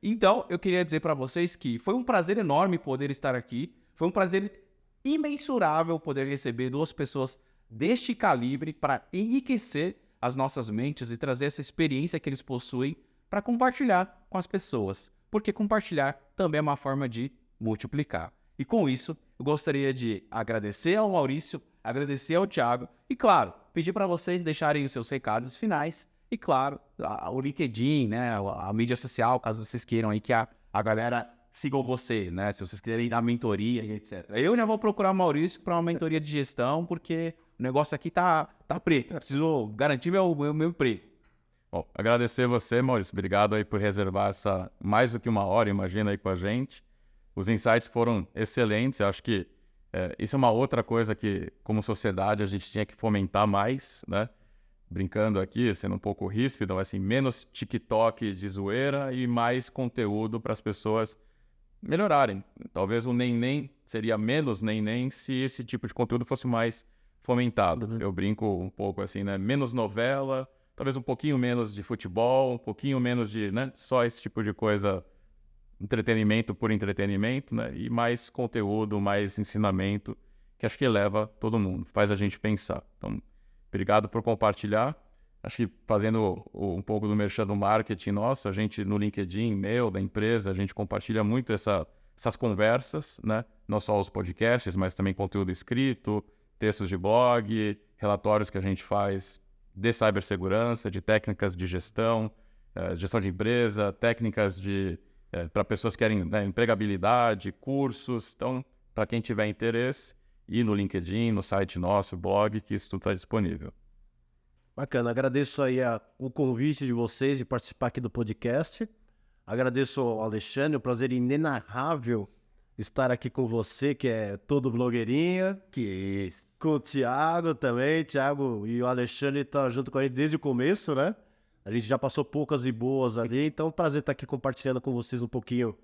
Então, eu queria dizer para vocês que foi um prazer enorme poder estar aqui. Foi um prazer imensurável poder receber 2 pessoas deste calibre para enriquecer as nossas mentes e trazer essa experiência que eles possuem para compartilhar com as pessoas. Porque compartilhar também é uma forma de multiplicar. E com isso, eu gostaria de agradecer ao Maurício, agradecer ao Thiago e, claro, pedir para vocês deixarem os seus recados finais e, claro, o LinkedIn, né, a mídia social, caso vocês queiram aí que a galera siga vocês, né, se vocês quiserem dar mentoria e etc. Eu já vou procurar o Maurício para uma mentoria de gestão, porque o negócio aqui tá preto. Eu preciso garantir meu emprego. Bom, agradecer você, Maurício. Obrigado aí por reservar essa mais do que uma hora, imagina, aí com a gente. Os insights foram excelentes. Eu acho que isso é uma outra coisa que, como sociedade, a gente tinha que fomentar mais, né? Brincando aqui, sendo um pouco ríspido, assim, menos TikTok de zoeira e mais conteúdo para as pessoas melhorarem. Talvez o nem seria menos nem se esse tipo de conteúdo fosse mais fomentado. Eu brinco um pouco assim, né? Menos novela, talvez um pouquinho menos de futebol, um pouquinho menos de, né? Só esse tipo de coisa, entretenimento por entretenimento, né? E mais conteúdo, mais ensinamento, que acho que eleva todo mundo, faz a gente pensar. Então, obrigado por compartilhar. Acho que fazendo um pouco do merchan do marketing nosso, a gente no LinkedIn, meu, da empresa, a gente compartilha muito essas conversas, né? Não só os podcasts, mas também conteúdo escrito, textos de blog, relatórios que a gente faz de cibersegurança, de técnicas de gestão de empresa, técnicas para pessoas que querem, né, empregabilidade, cursos. Então, para quem tiver interesse, ir no LinkedIn, no site nosso, blog, que isso tudo está disponível. Bacana, agradeço aí o convite de vocês de participar aqui do podcast. Agradeço ao Alexandre, um prazer inenarrável estar aqui com você, que é todo blogueirinha. Que isso. Com o Thiago também. Thiago e o Alexandre estão junto com a gente desde o começo, né? A gente já passou poucas e boas ali, então é um prazer estar aqui compartilhando com vocês um pouquinho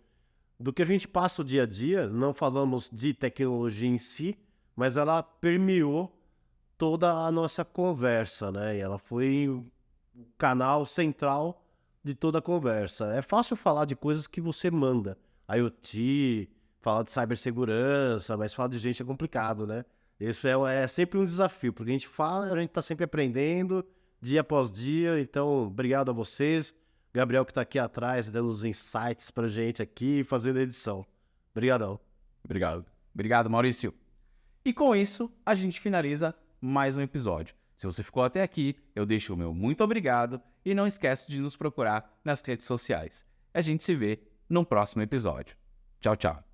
do que a gente passa o dia a dia. Não falamos de tecnologia em si, mas ela permeou toda a nossa conversa, né? E ela foi o canal central de toda a conversa. É fácil falar de coisas que você manda. IoT, falar de cibersegurança, mas falar de gente é complicado, né? Esse é sempre um desafio, porque a gente fala, a gente tá sempre aprendendo, dia após dia. Então, obrigado a vocês. Gabriel que tá aqui atrás, dando os insights pra gente aqui, fazendo a edição. Obrigadão. Obrigado. Obrigado, Maurício. E com isso, a gente finaliza mais um episódio. Se você ficou até aqui, eu deixo o meu muito obrigado e não esquece de nos procurar nas redes sociais. A gente se vê no próximo episódio. Tchau, tchau.